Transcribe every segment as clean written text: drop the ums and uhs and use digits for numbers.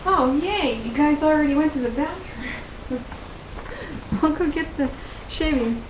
Oh, yay! You guys already went to the bathroom. I'll go get the shavings.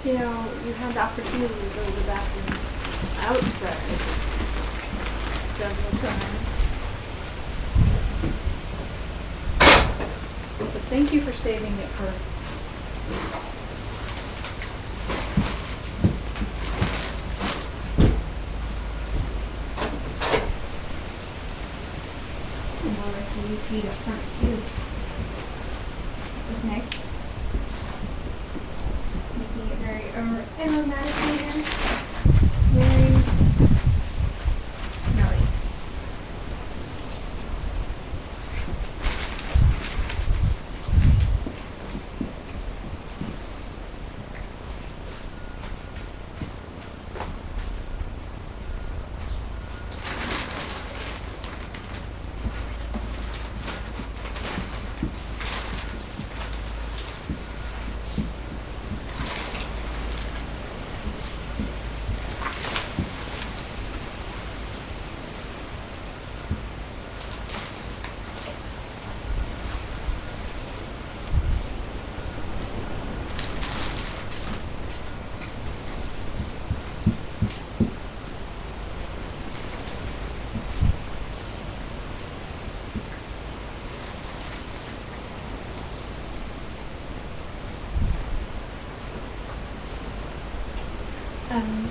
You know, you had the opportunity to go to the bathroom outside several times. But thank you for saving it for well, I see you peed up front too. That's nice. Making it very aromatic again. Very smelly.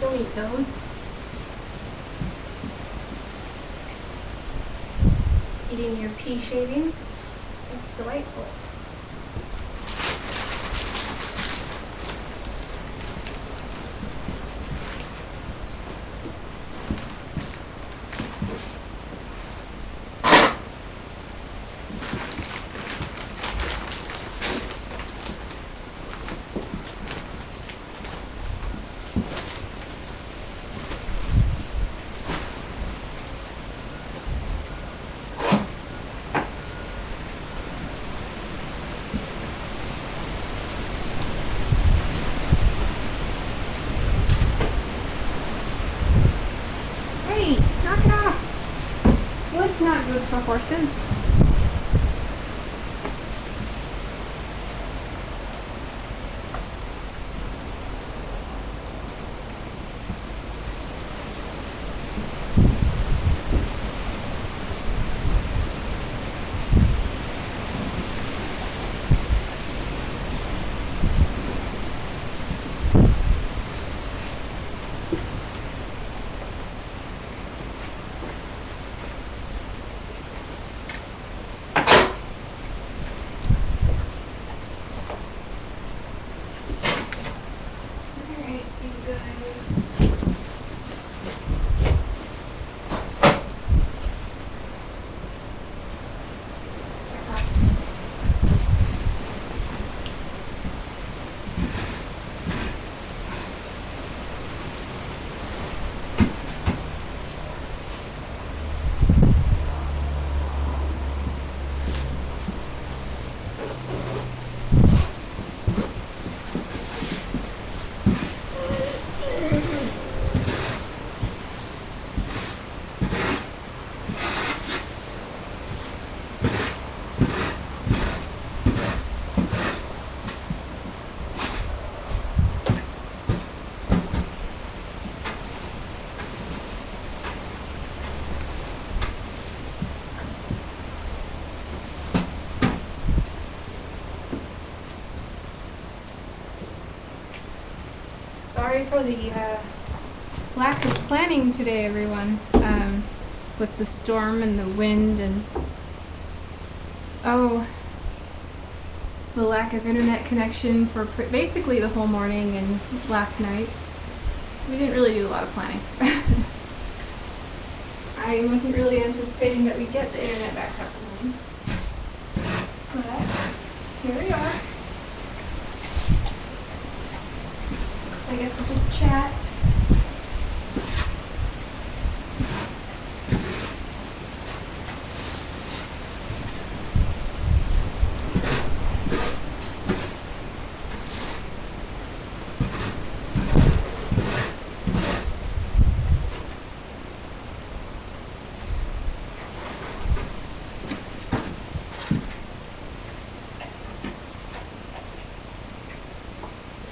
Don't eat those. Eating your pea shavings. It's delightful. It's not good for horses. Sorry for the lack of planning today, everyone, with the storm and the wind and the lack of internet connection for basically the whole morning and last night. We didn't really do a lot of planning. I wasn't really anticipating that we'd get the internet back up and running. But here we are. So I guess we'll just chat.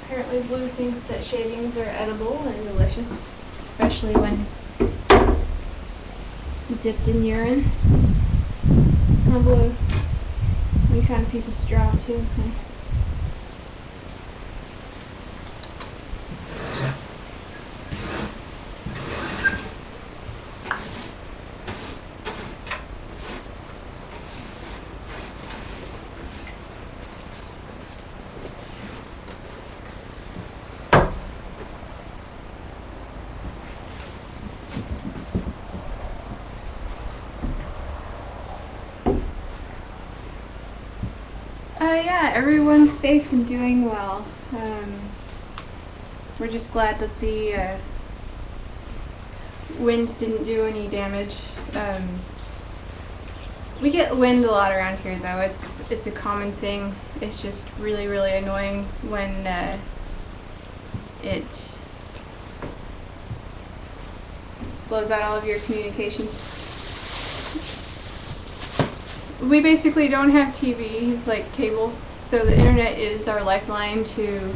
Apparently Blue thinks that shavings are edible and delicious, especially when dipped in urine. Oh, Blue. We found a piece of straw too. Nice. Yeah, everyone's safe and doing well. We're just glad that the wind didn't do any damage. We get wind a lot around here, though. It's a common thing. It's just really, really annoying when it blows out all of your communications. We basically don't have TV, like cable, so the internet is our lifeline to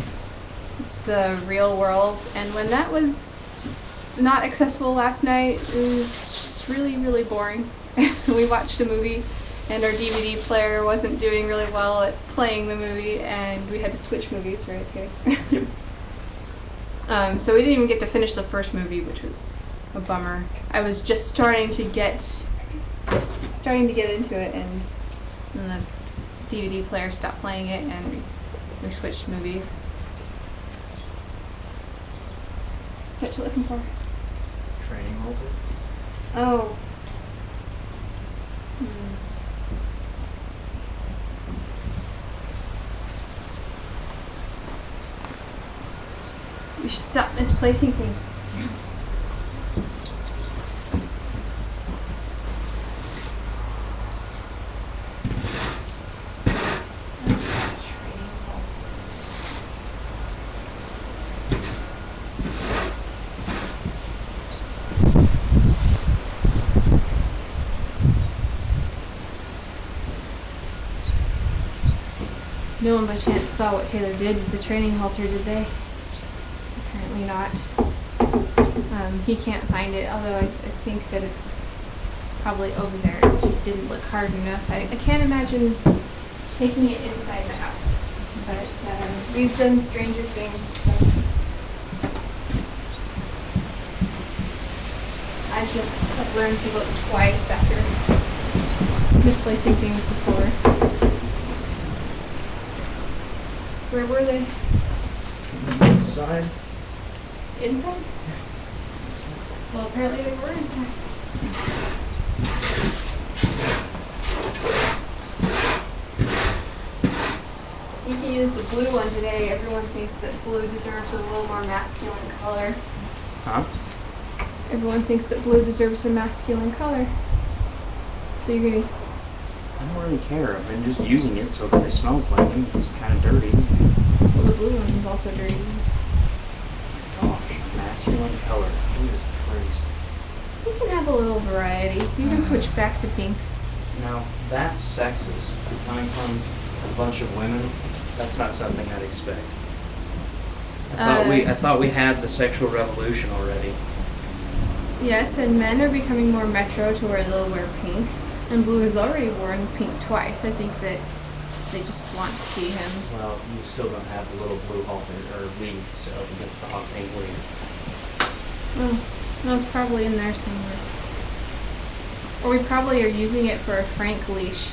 the real world. And when that was not accessible last night, it was just really, really boring. We watched a movie and our DVD player wasn't doing really well at playing the movie, and we had to switch movies, right, Terry? So we didn't even get to finish the first movie, which was a bummer. I was just starting to get into it, and then the DVD player stopped playing it, and we switched movies. What you looking for? Training halter. Oh. We should stop misplacing things. No one by chance saw what Taylor did with the training halter, did they? Apparently not. He can't find it, although I think that it's probably over there. It didn't look hard enough. I can't imagine taking it inside the house. But we've done stranger things. So. I just have learned to look twice after misplacing things before. Where were they? Inside? Inside? Well, apparently they were inside. You can use the blue one today. Everyone thinks that blue deserves a little more masculine color. Huh? Everyone thinks that blue deserves a masculine color. So you're gonna... I don't really care. I've been just using it, so it kind of smells like it. It's kind of dirty. Well, the blue one is also dirty. Gosh, masculine color. Jesus Christ. You can have a little variety. You can switch back to pink. Now, that's sexist. Coming from a bunch of women, that's not something I'd expect. I thought we had the sexual revolution already. Yes, and men are becoming more metro to where they'll wear pink. And blue has already worn pink twice. I think that they just want to see him. Well, you still don't have the little blue halter or lead, so against the hot pink lead. Well, it's probably in there somewhere. Or we probably are using it for a Frank leash.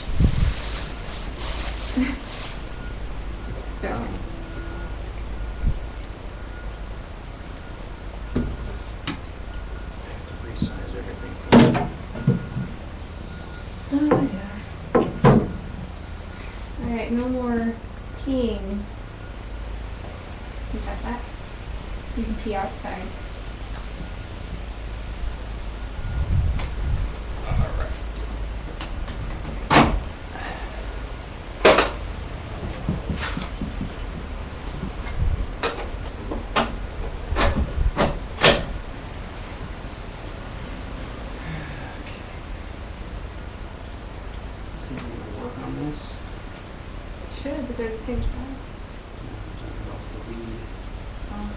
So. Oh. I have to resize everything for that. Oh, yeah. Alright, no more peeing. You got that? You can pee outside. Alright. See if we can work on this. Should, but they're the same size. I'm talking about the lead. Oh, alright.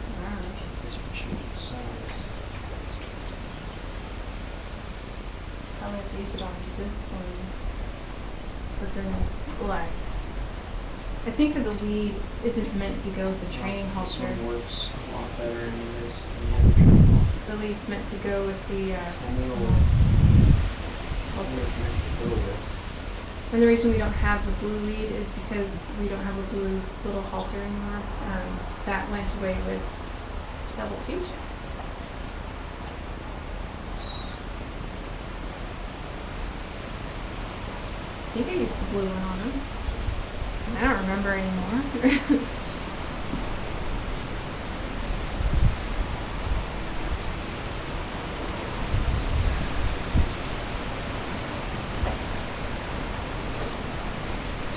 This one changes the size. Probably have to use it on this one. We're gonna like. I think that the lead isn't meant to go with the training This halter. one works a lot better in this than the other training halter. The lead's meant to go with the know. small What halter. it's meant to go with. And the reason we don't have the blue lead is because we don't have a blue little halter anymore. That went away with Double Feature. I think I used the blue one on them. I don't remember anymore.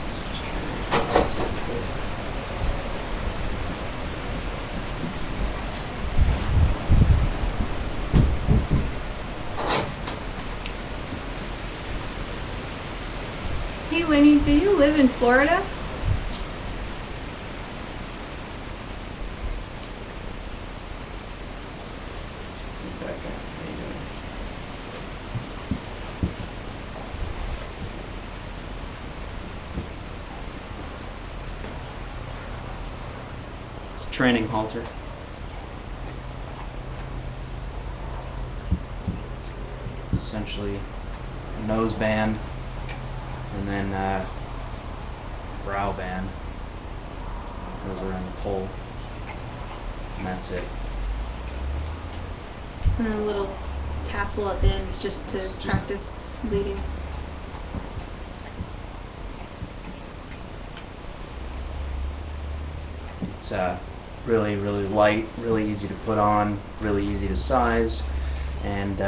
It's just trying to- Hey Lenny, do you live in Florida? Back up. How you doing? It's a training halter. It's essentially a nose band and then brow band goes around the pole, and that's it. And a little tassel at the end just to It's just- practice leading. It's really, really light, really easy to put on, really easy to size, and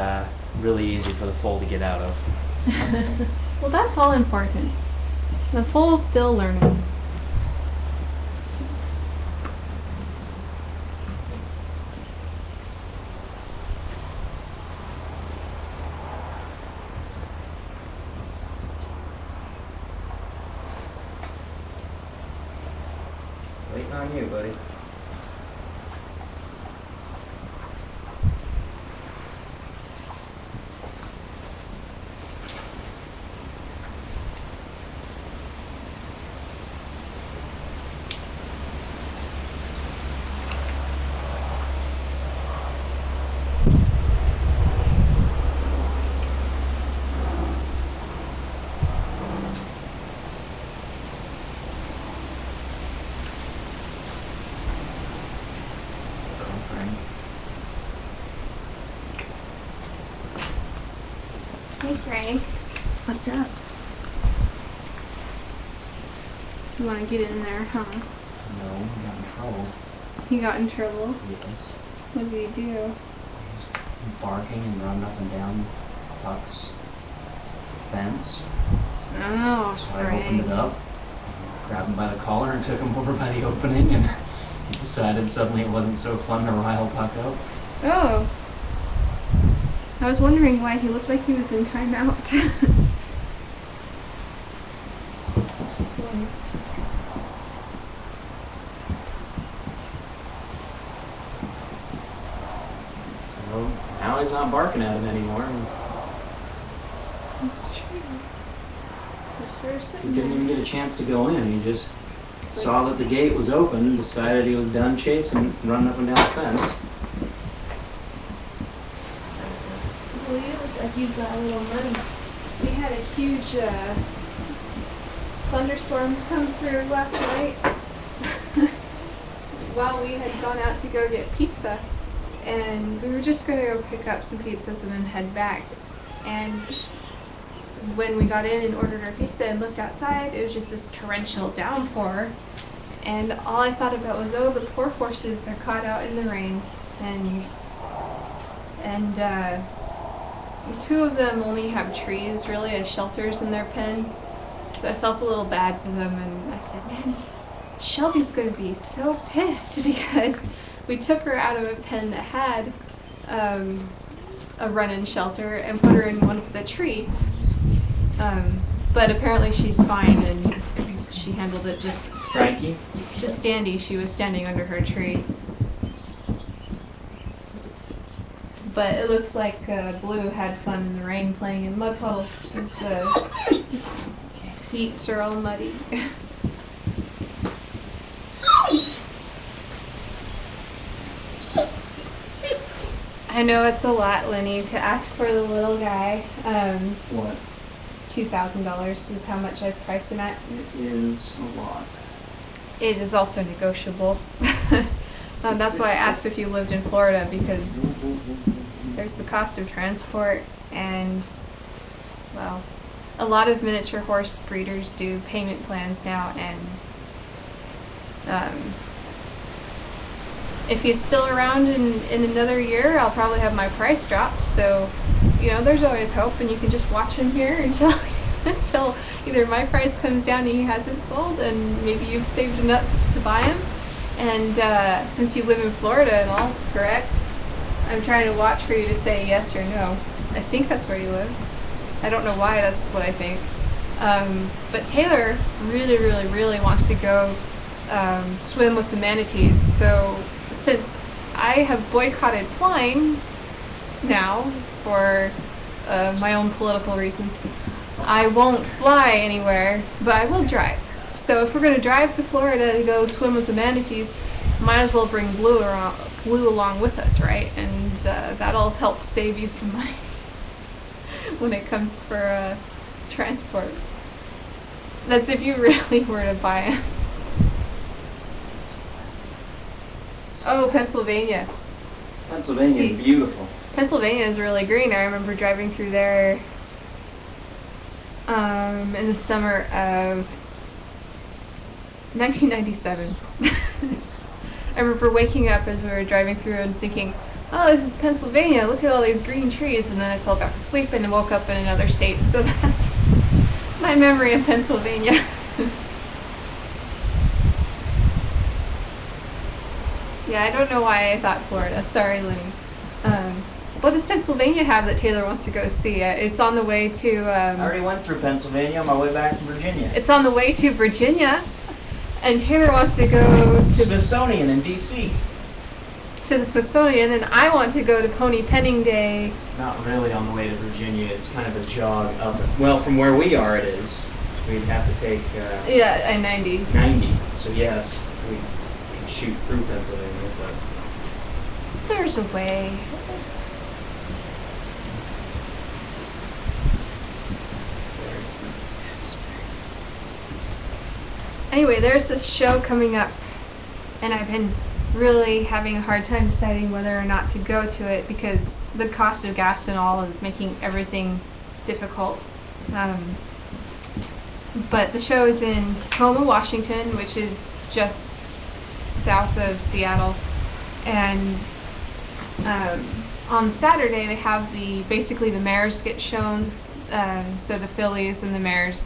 really easy for the foal to get out of. Well, that's all important. The foal's still learning. on you, buddy. Hey Frank, What's up? you want to get in there, huh? No, I got in trouble. He got in trouble. Yes. What did he do? He's barking and running up and down Buck's fence. Oh, So I opened it Frank. up, grabbed him by the collar and took him over by the opening, and he decided suddenly it wasn't so fun to rile Buck up. Oh. I was wondering why he looked like he was in timeout. So now he's not barking at him anymore. That's true. Just sort of He sitting didn't even there. get a chance to go in. He just saw that the gate was open and decided he was done chasing, running up and down the fence. Well, you look like you've got a little money. We had a huge thunderstorm come through last night while we had gone out to go get pizza. And we were just going to go pick up some pizzas and then head back. And when we got in and ordered our pizza and looked outside, it was just this torrential downpour. And all I thought about was, oh, the poor horses are caught out in the rain. And two of them only have trees really as shelters in their pens. So I felt a little bad for them, and I said, man, Shelby's going to be so pissed because we took her out of a pen that had a run-in shelter and put her in one with the tree. But apparently she's fine, and she handled it just Frankie? dandy. She was standing under her tree. But it looks like Blue had fun in the rain playing in mud puddles. His feet are all muddy. I know it's a lot, Lenny, to ask for the little guy. What? $2,000 is how much I've priced him at. It is a lot. It is also negotiable. That's why I asked if you lived in Florida, because there's the cost of transport and, well, a lot of miniature horse breeders do payment plans now, and if he's still around in another year, I'll probably have my price dropped. So, you know, there's always hope, and you can just watch him here until until either my price comes down and he hasn't sold, and maybe you've saved enough to buy him. And since you live in Florida and all, correct? I'm trying to watch for you to say yes or no. I think that's where you live. I don't know why, that's what I think. But Taylor really, really, really wants to go swim with the manatees. So since I have boycotted flying now for my own political reasons, I won't fly anywhere, but I will drive. So if we're going to drive to Florida to go swim with the manatees, might as well bring Blue along with us, right? And that'll help save you some money when it comes for transport. That's if you really were to buy it. Oh, Pennsylvania. Pennsylvania is See. beautiful. Pennsylvania is really green. I remember driving through there in the summer of 1997. I remember waking up as we were driving through and thinking, oh, this is Pennsylvania, look at all these green trees, and then I fell back asleep and woke up in another state. So that's my memory of Pennsylvania. Yeah, I don't know why I thought Florida. Sorry, Lenny. What does Pennsylvania have that Taylor wants to go see? It's on the way to... I already went through Pennsylvania on my way back from Virginia. It's on the way to Virginia. And Taylor wants to go to Smithsonian in D.C. the Smithsonian, and I want to go to Pony Penning Day. It's not really on the way to Virginia. It's kind of a jog up. Well, from where we are, it is. We'd have to take Yeah, I-90. 90. So yes, we can shoot through Pennsylvania, but There's a way. Anyway, there's this show coming up, and I've been really having a hard time deciding whether or not to go to it because the cost of gas and all is making everything difficult. But the show is in Tacoma, Washington, which is just south of Seattle, and on Saturday they have basically the mares get shown, so the fillies and the mares.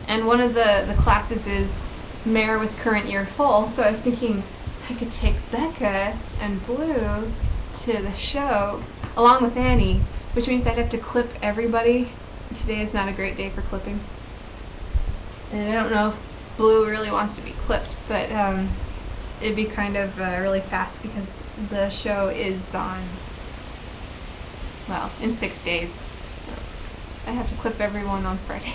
And one of the classes is mare with current year foal, so I was thinking I could take Becca and Blue to the show along with Annie, which means I'd have to clip everybody. Today is not a great day for clipping. And I don't know if Blue really wants to be clipped, but it'd be kind of really fast because the show is on, well, in 6 days. So I have to clip everyone on Friday.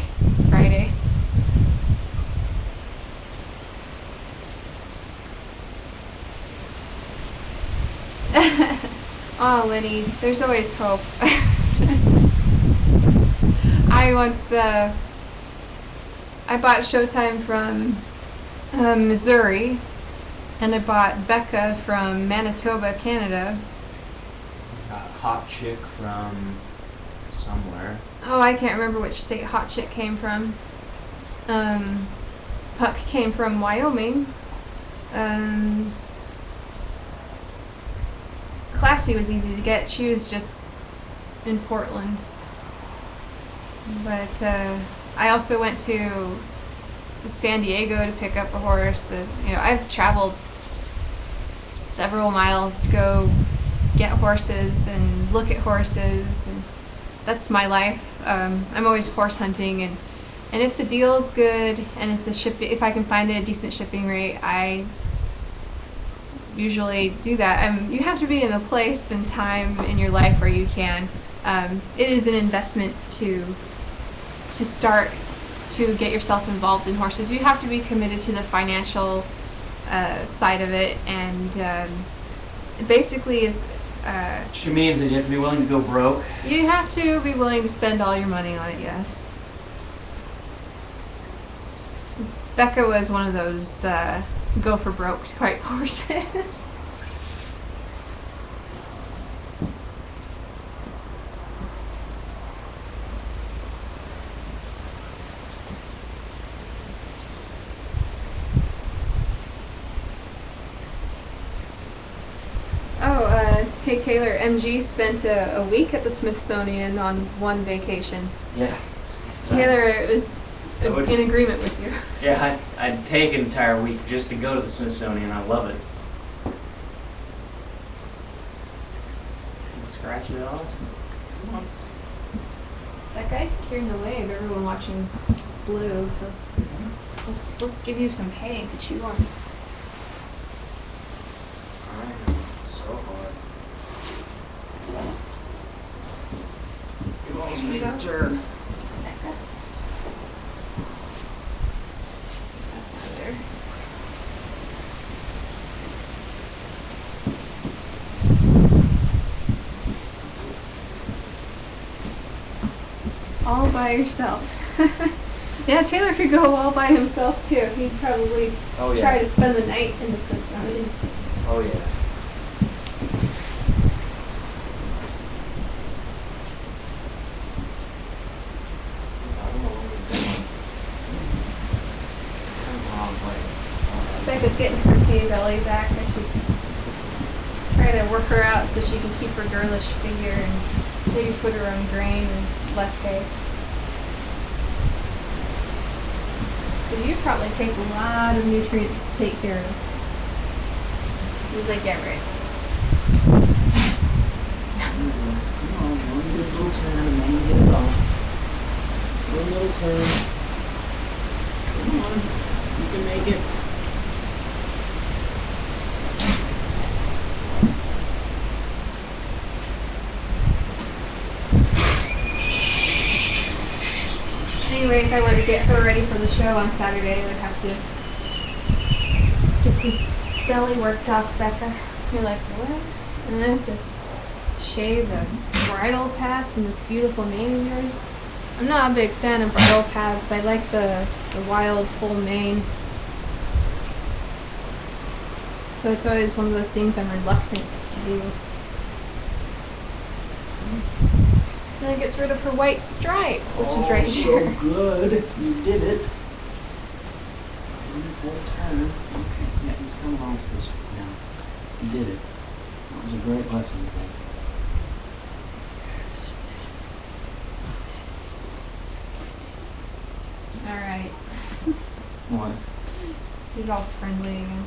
Oh, Lenny, there's always hope. I once, I bought Showtime from Missouri, and I bought Becca from Manitoba, Canada. Hot chick from somewhere. Oh, I can't remember which state Hot Chick came from. Puck came from Wyoming. Classy was easy to get. She was just in Portland. But I also went to San Diego to pick up a horse. I've traveled several miles to go get horses and look at horses, and that's my life. I'm always horse hunting, and if the deal's good and if I can find a decent shipping rate, I usually do that. You have to be in a place and time in your life where you can. It is an investment to start to get yourself involved in horses. You have to be committed to the financial side of it, and basically is. Which means that you have to be willing to go broke. You have to be willing to spend all your money on it, yes. Becca was one of those go for broke type horses. Hey Taylor, MG spent a week at the Smithsonian on one vacation. Yeah. Taylor was in agreement with you. Yeah, I'd take an entire week just to go to the Smithsonian. I love it. Scratch it off. Come on. That guy you're in the way of everyone watching Blue, so let's give you some hay to chew on. So hard. You almost made a turn. There. All by yourself. Yeah, Taylor could go all by himself too. He'd probably try to spend the night in the Smithsonian. Oh yeah. Becca's getting her hay belly back. I should try to work her out so she can keep her girlish figure and maybe put her on grain and less hay. Because you probably take a lot of nutrients to take care of. He's like, yeah, right. Come on, one little turn and then you get it off. One little turn. Come on. You can make it. Anyway, if I were to get her ready for the show on Saturday, I would have to get this belly worked off, Becca. You're like, what? And then I have to shave the bridle path and this beautiful mane of yours. I'm not a big fan of bridle paths. I like the wild full mane. So it's always one of those things I'm reluctant to do. So then it gets rid of her white stripe, which is right here. So good. You did it. Wonderful turn. Okay, yeah, he's coming off this now. You did it. That was a great lesson today. Alright. What? He's all friendly again.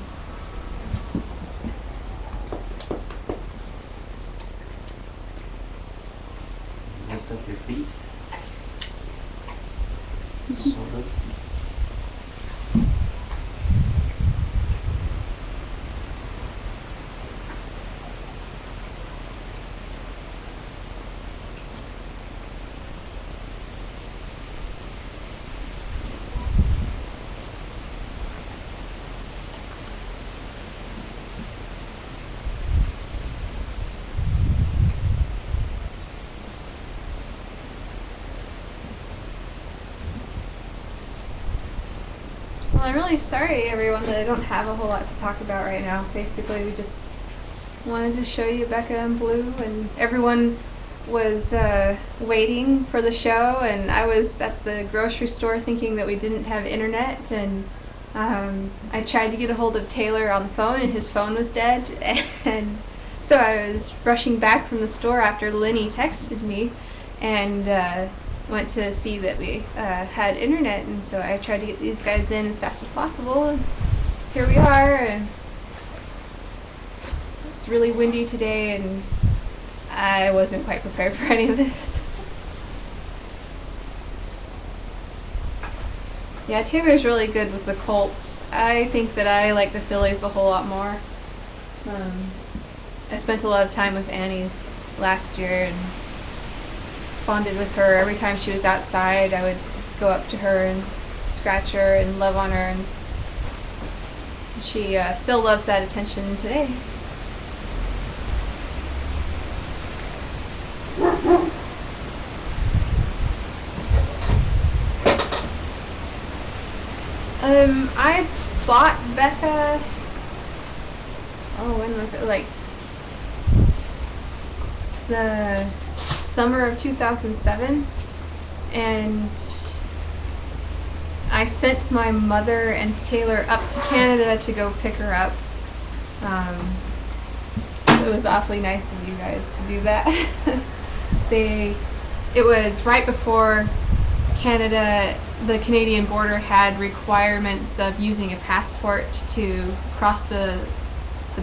Lift up your feet. Sort of. Well, I'm really sorry, everyone, that I don't have a whole lot to talk about right now. Basically, we just wanted to show you Becca and Blue, and everyone was waiting for the show, and I was at the grocery store thinking that we didn't have internet, and I tried to get a hold of Taylor on the phone, and his phone was dead, and so I was rushing back from the store after Lenny texted me, and went to see that we had internet, and so I tried to get these guys in as fast as possible, and here we are, and it's really windy today, and I wasn't quite prepared for any of this. Yeah, Taylor's really good with the Colts. I think that I like the Phillies a whole lot more. I spent a lot of time with Annie last year, and bonded with her. Every time she was outside, I would go up to her and scratch her and love on her, and she still loves that attention today. I bought Becca, when was it? Like the summer of 2007, and I sent my mother and Taylor up to Canada to go pick her up. It was awfully nice of you guys to do that. It was right before Canada, the Canadian border had requirements of using a passport to cross the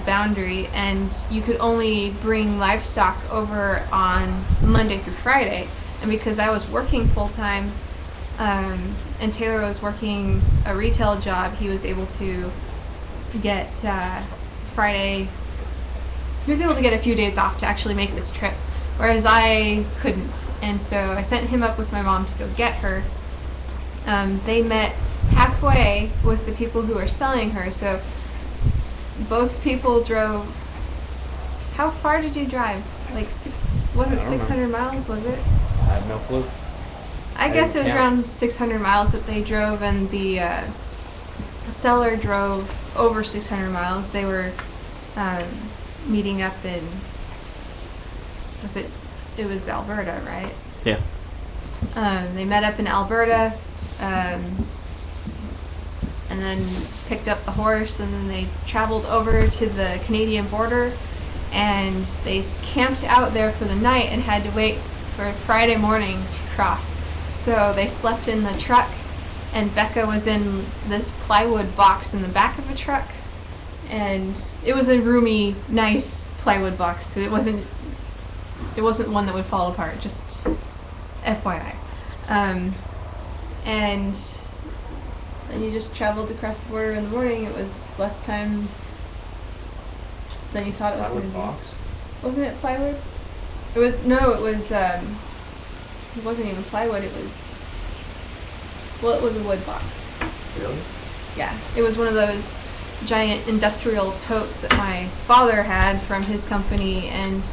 boundary, and you could only bring livestock over on Monday through Friday. And because I was working full-time, and Taylor was working a retail job, he was able to get Friday, he was able to get a few days off to actually make this trip, whereas I couldn't. And so I sent him up with my mom to go get her. They met halfway with the people who were selling her, so both people drove. How far did you drive? Like was it 600 miles, was it? I have no clue. I guess it was count. around 600 miles that they drove, and the seller drove over 600 miles. They were meeting up in, it was Alberta, right? Yeah. They met up in Alberta, and then picked up the horse, and then they traveled over to the Canadian border, and they camped out there for the night and had to wait for Friday morning to cross. So they slept in the truck, and Becca was in this plywood box in the back of a truck, and it was a roomy, nice plywood box, so it wasn't one that would fall apart, just FYI. And and you just traveled across the border in the morning, it was less time than you thought it was going to Plywood be. box? Wasn't it plywood? It was, no, it was, it wasn't even plywood, it was, well, it was a wood box. Really? Yeah, it was one of those giant industrial totes that my father had from his company, and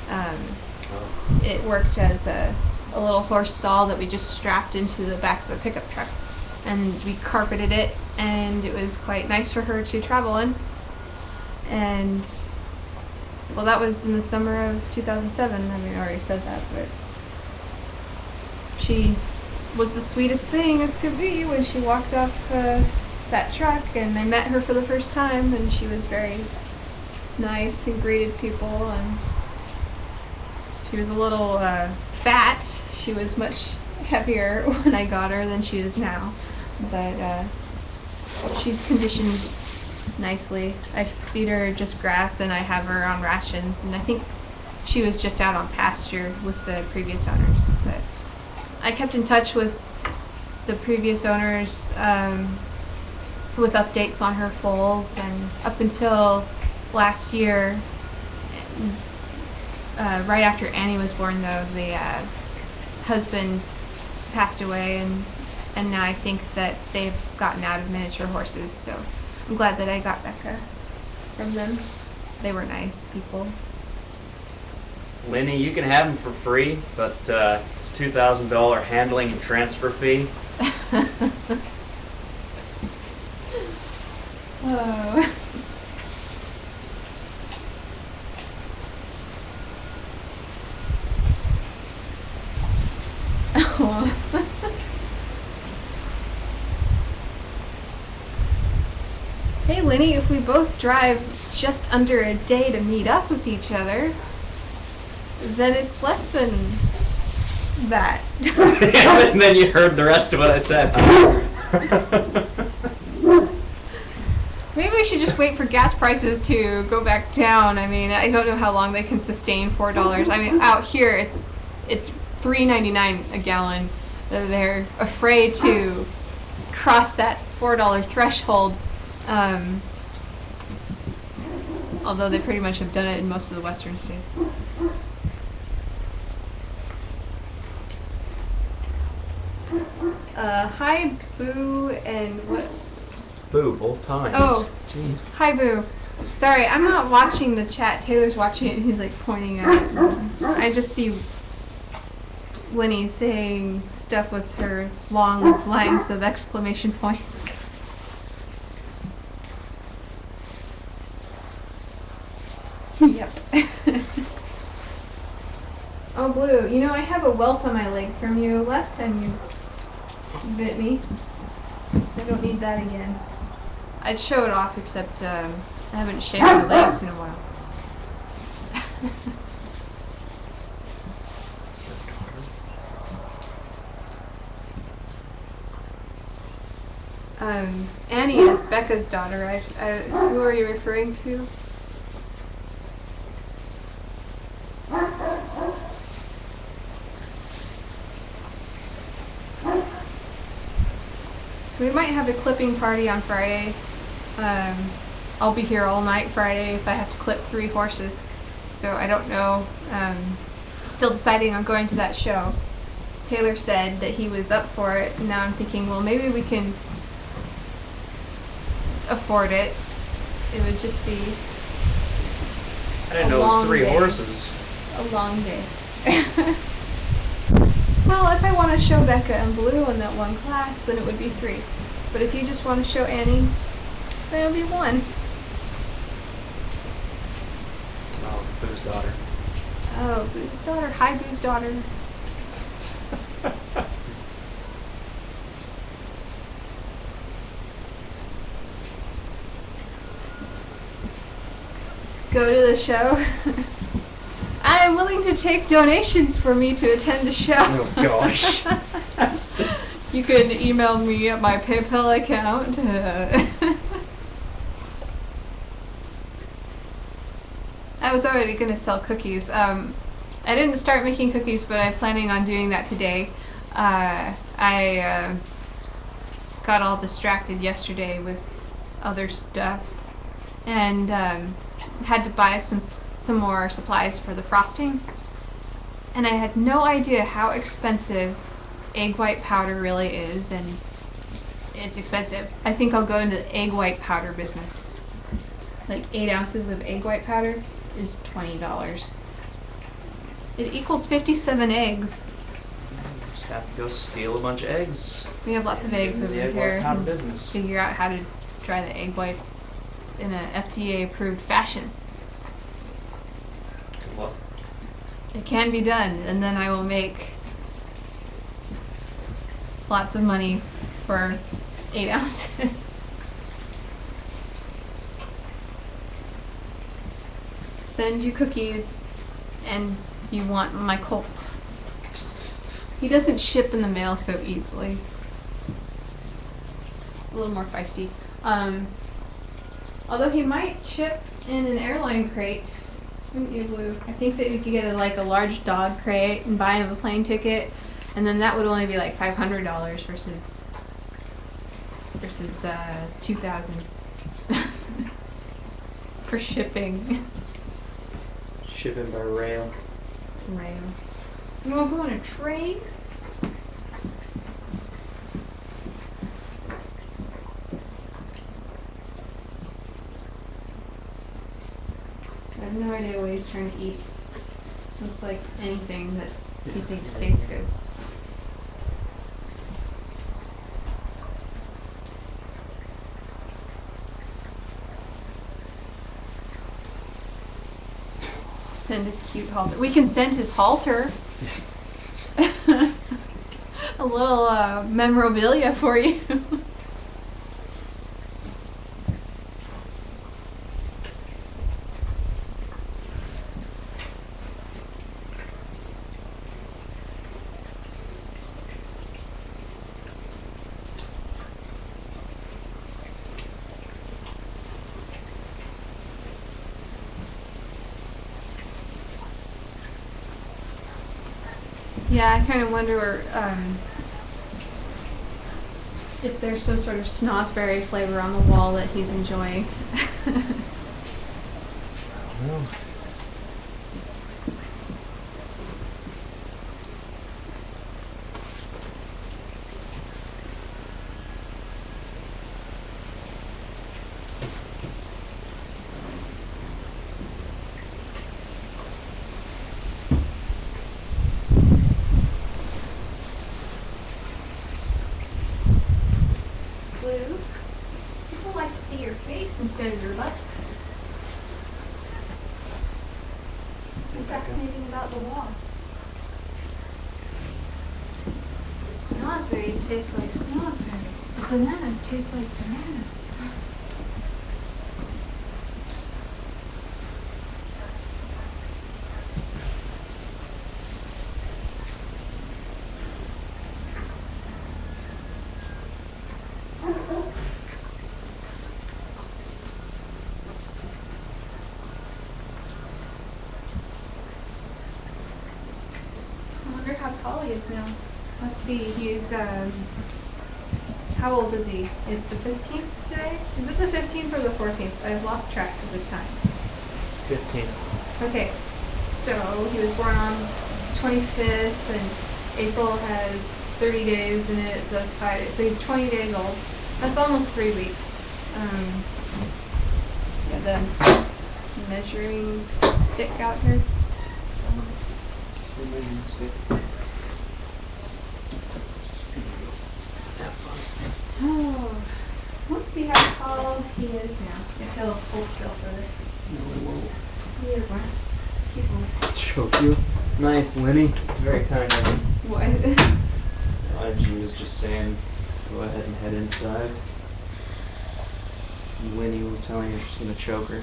Oh. it worked as a little horse stall that we just strapped into the back of the pickup truck. And we carpeted it, and it was quite nice for her to travel in. And, well, that was in the summer of 2007. I mean, I already said that, but she was the sweetest thing as could be when she walked up that truck, and I met her for the first time, and she was very nice and greeted people, and she was a little fat. She was much heavier when I got her than she is now, but she's conditioned nicely. I feed her just grass, and I have her on rations, and I think she was just out on pasture with the previous owners. But I kept in touch with the previous owners with updates on her foals, and up until last year, right after Annie was born, though, the husband passed away, and now I think that they've gotten out of miniature horses, so I'm glad that I got Becca from them. They were nice people. Lenny, you can have them for free, but it's a $2,000 handling and transfer fee. Oh. Oh. Hey, Lenny, if we both drive just under a day to meet up with each other, then it's less than that. And then you heard the rest of what I said. Maybe we should just wait for gas prices to go back down. I mean, I don't know how long they can sustain $4. I mean, out here it's $3.99 a gallon. They're afraid to cross that $4 threshold. Although they pretty much have done it in most of the western states. Hi, Boo, and what? Boo, both times. Oh. Jeez. Hi, Boo. Sorry, I'm not watching the chat. Taylor's watching it, and he's like pointing at it. I just see Lenny saying stuff with her long lines of exclamation points. Yep. Oh, Blue, you know, I have a welt on my leg from you last time you bit me. I don't need that again. I'd show it off, except I haven't shaved my legs in a while. Annie is Becca's daughter. Who are you referring to? So we might have a clipping party on Friday. I'll be here all night Friday if I have to clip 3 horses. So I don't know. Still deciding on going to that show. Taylor said that he was up for it, and now I'm thinking, well, maybe we can afford it. It would just be I didn't a know it was long 3 day. horses. A long day. Well, if I want to show Becca and Blue in that one class, then it would be 3. But if you just want to show Annie, then it would be 1. Oh, it's Boo's daughter. Oh, Boo's daughter. Hi, Boo's daughter. Go to the show. I am willing to take donations for me to attend a show. Oh, gosh. You could email me at my PayPal account. I was already going to sell cookies. I didn't start making cookies, but I'm planning on doing that today. I got all distracted yesterday with other stuff and had to buy some more supplies for the frosting. And I had no idea how expensive egg white powder really is, and it's expensive. I think I'll go into the egg white powder business. Like 8 ounces of egg white powder is $20. It equals 57 eggs. Just have to go steal a bunch of eggs. We have lots of eggs in over the egg here. white powder business. Figure out how to dry the egg whites in a FDA approved fashion. Good luck. It can be done, and then I will make lots of money for 8 ounces. Send you cookies, and you want my Colt. He doesn't ship in the mail so easily. It's a little more feisty. Although he might ship in an airline crate. I think that you could get a large dog crate and buy him a plane ticket, and then that would only be like $500 versus $2,000 for shipping. Shipping by rail. Rail. You want to go on a train? I have no idea what he's trying to eat. Looks like anything that he thinks tastes good. Send his cute halter. We can send his halter. A little memorabilia for you. Yeah, I kind of wonder if there's some sort of snozzberry flavor on the wall that he's enjoying. Well, Blue, people like to see your face instead of your butt. What's so fascinating about the wall? The snozzberries taste like snozzberries. The bananas taste like bananas. I wonder how tall he is now. Let's see, he's, how old is he? It's the 15th today? Is it the 15th or the 14th? I've lost track of the time. 15. Okay, so he was born on 25th, and April has 30 days in it, so that's 5 days. So he's 20 days old. That's almost 3 weeks. Got the measuring stick out here. Oh, let's see how tall he is now. If he'll hold still for this. No, it won't. Weird one. People. Choke you. Nice, Lenny. It's very kind of him. What? Angie was just saying, go ahead and head inside. And Lenny was telling her she's gonna choke her.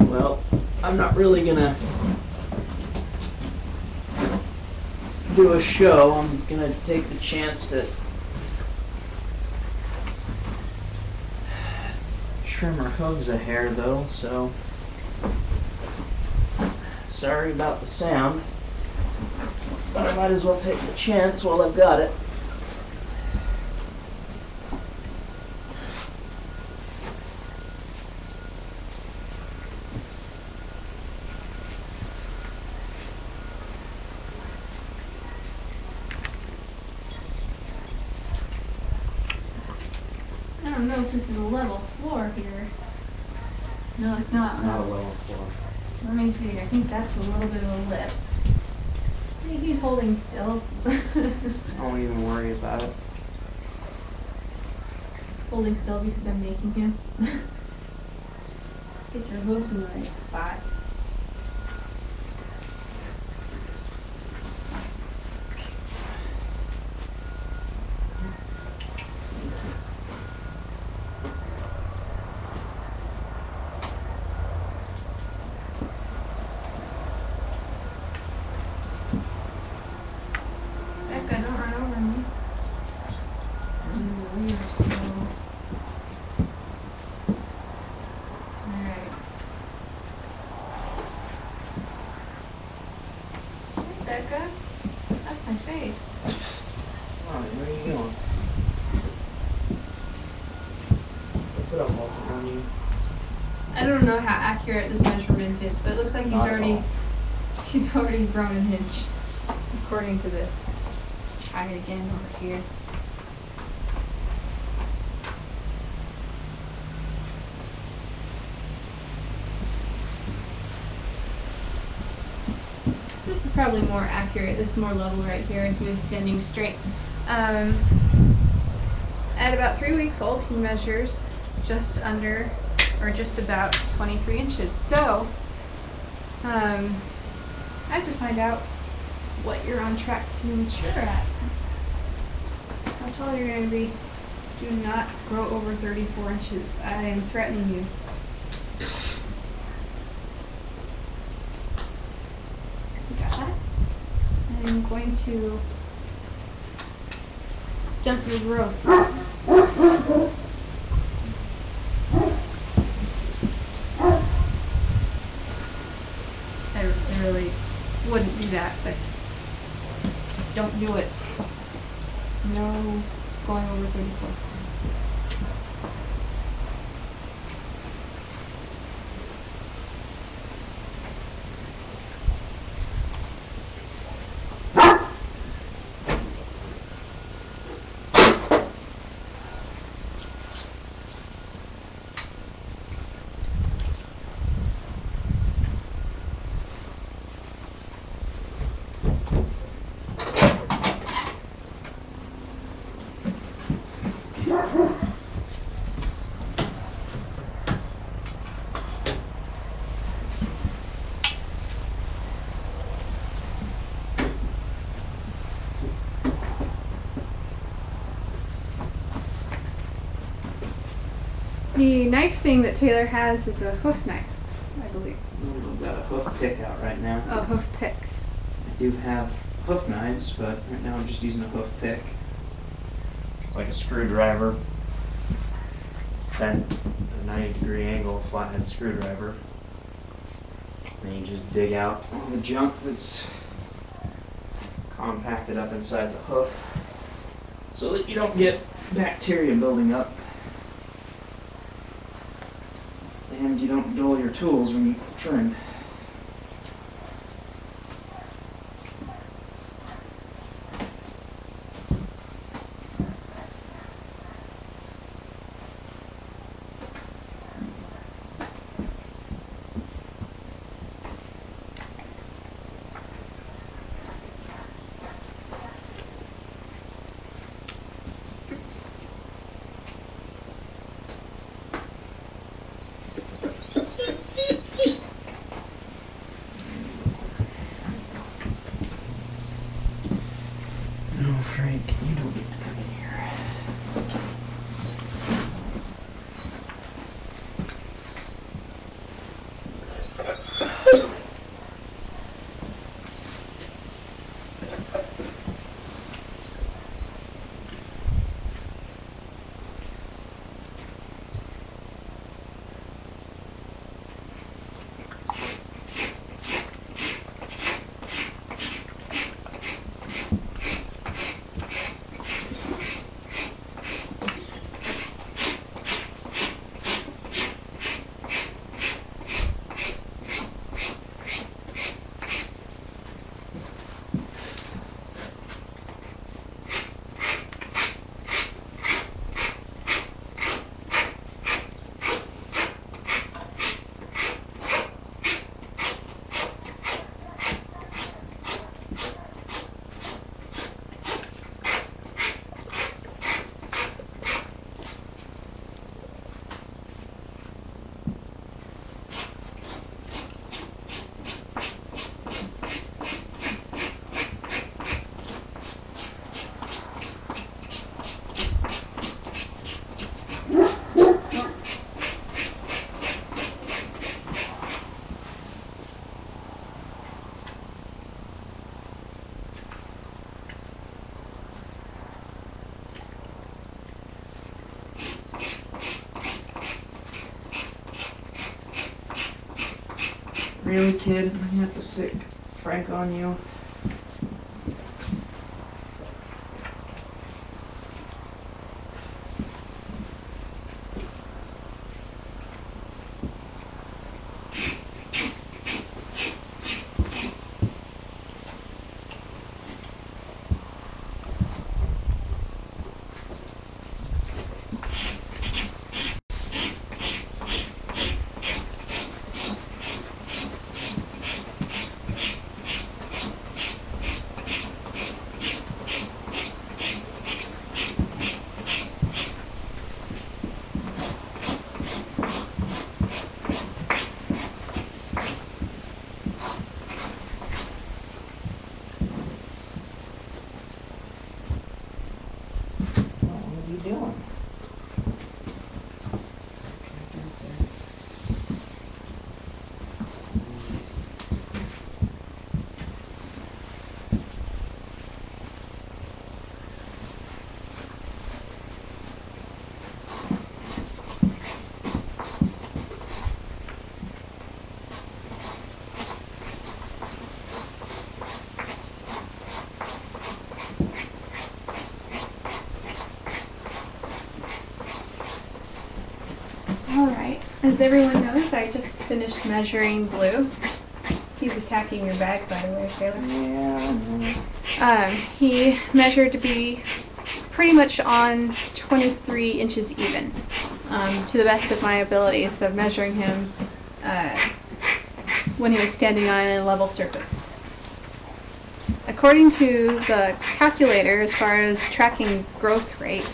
Well, I'm not really gonna do a show. I'm gonna take the chance to trim her hooves a hair though, so Sorry about the sound, but I might as well take the chance while I've got it. I don't know if this is a level floor here. No, it's not. It's not a level floor. Let me see. I think that's a little bit of a lip. I think he's holding still. Don't even worry about it. Holding still because I'm making him. Get your hooves in the right spot. Becca, don't run over me. You're so... Alright. Hey, Becca. That's my face. Come on, where are you going? Put up walking on you. I don't know how accurate this measurement is, but it looks like Not at all. he's already grown an inch, according to this. Try it again over here. This is probably more accurate. This is more level right here. He was standing straight. At about 3 weeks old, he measures just under, or just about 23 inches. So, I have to find out what you're on track to mature at. How tall you're going to be. Do not grow over 34 inches. I am threatening you. You got that? I'm going to stunt your growth. I really wouldn't do that, but don't do it. No going over 34. The knife thing that Taylor has is a hoof knife, I believe. I've got a hoof pick out right now. A hoof pick. I do have hoof knives, but right now I'm just using a hoof pick. It's like a screwdriver bent at a 90-degree angle, flathead screwdriver. Then you just dig out all the junk that's compacted up inside the hoof so that you don't get bacteria building up. And you don't dull your tools when you trim. Really, kid? I'm gonna have to sick Frank on you. What are you doing? Alright, as everyone knows, I just finished measuring Blue. He's attacking your bag, by the way, Taylor. Yeah. He measured to be pretty much on 23 inches even, to the best of my abilities of measuring him when he was standing on a level surface. According to the calculator, as far as tracking growth rate,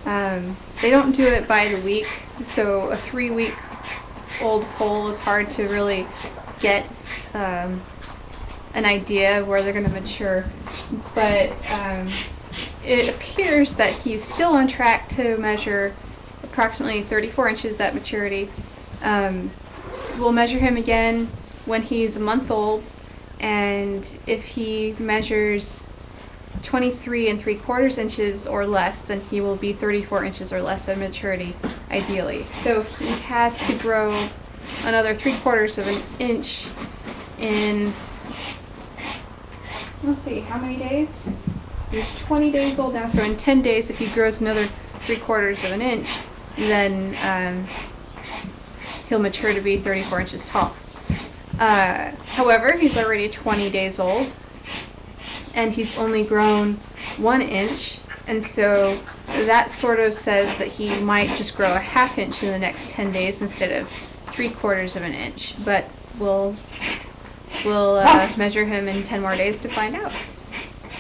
they don't do it by the week, so a 3-week-old foal is hard to really get an idea of where they're going to mature. But it appears that he's still on track to measure approximately 34 inches at maturity. We'll measure him again when he's a month old, and if he measures 23 3/4 inches or less, then he will be 34 inches or less at maturity, ideally. So he has to grow another 3/4 of an inch in, let's see, how many days? He's 20 days old now, so in 10 days, if he grows another 3/4 of an inch, then he'll mature to be 34 inches tall. However, he's already 20 days old, and he's only grown 1 inch, and so that sort of says that he might just grow a 1/2 inch in the next 10 days instead of 3/4 of an inch. But we'll measure him in 10 more days to find out.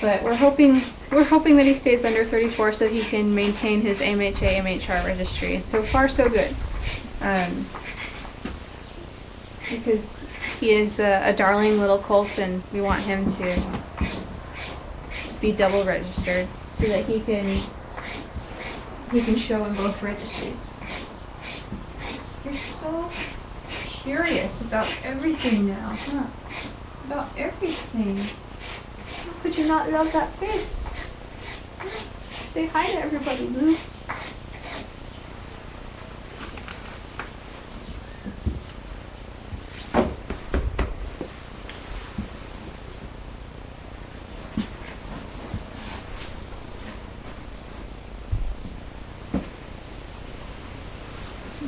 But we're hoping that he stays under 34 so he can maintain his AMHA MHR registry. And so far, so good. Because he is a darling little colt, and we want him to be double registered so that he can show in both registries. You're so curious about everything now, huh? About everything. How could you not love that face? Say hi to everybody, Lou.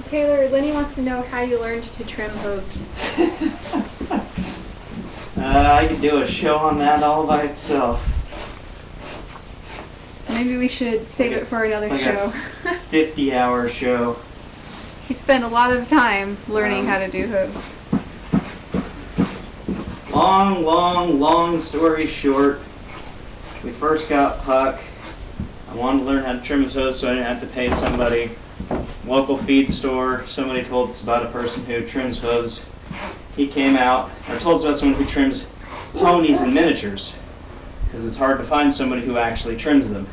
Taylor, Lenny wants to know how you learned to trim hooves. I could do a show on that all by itself. Maybe we should save it for another Like show. 50-hour show. He spent a lot of time learning how to do hooves. Long story short, we first got Puck. I wanted to learn how to trim his hooves so I didn't have to pay somebody. Local feed store, somebody told us about a person who trims hooves. He came out, or told us about someone who trims ponies and miniatures, because it's hard to find somebody who actually trims them.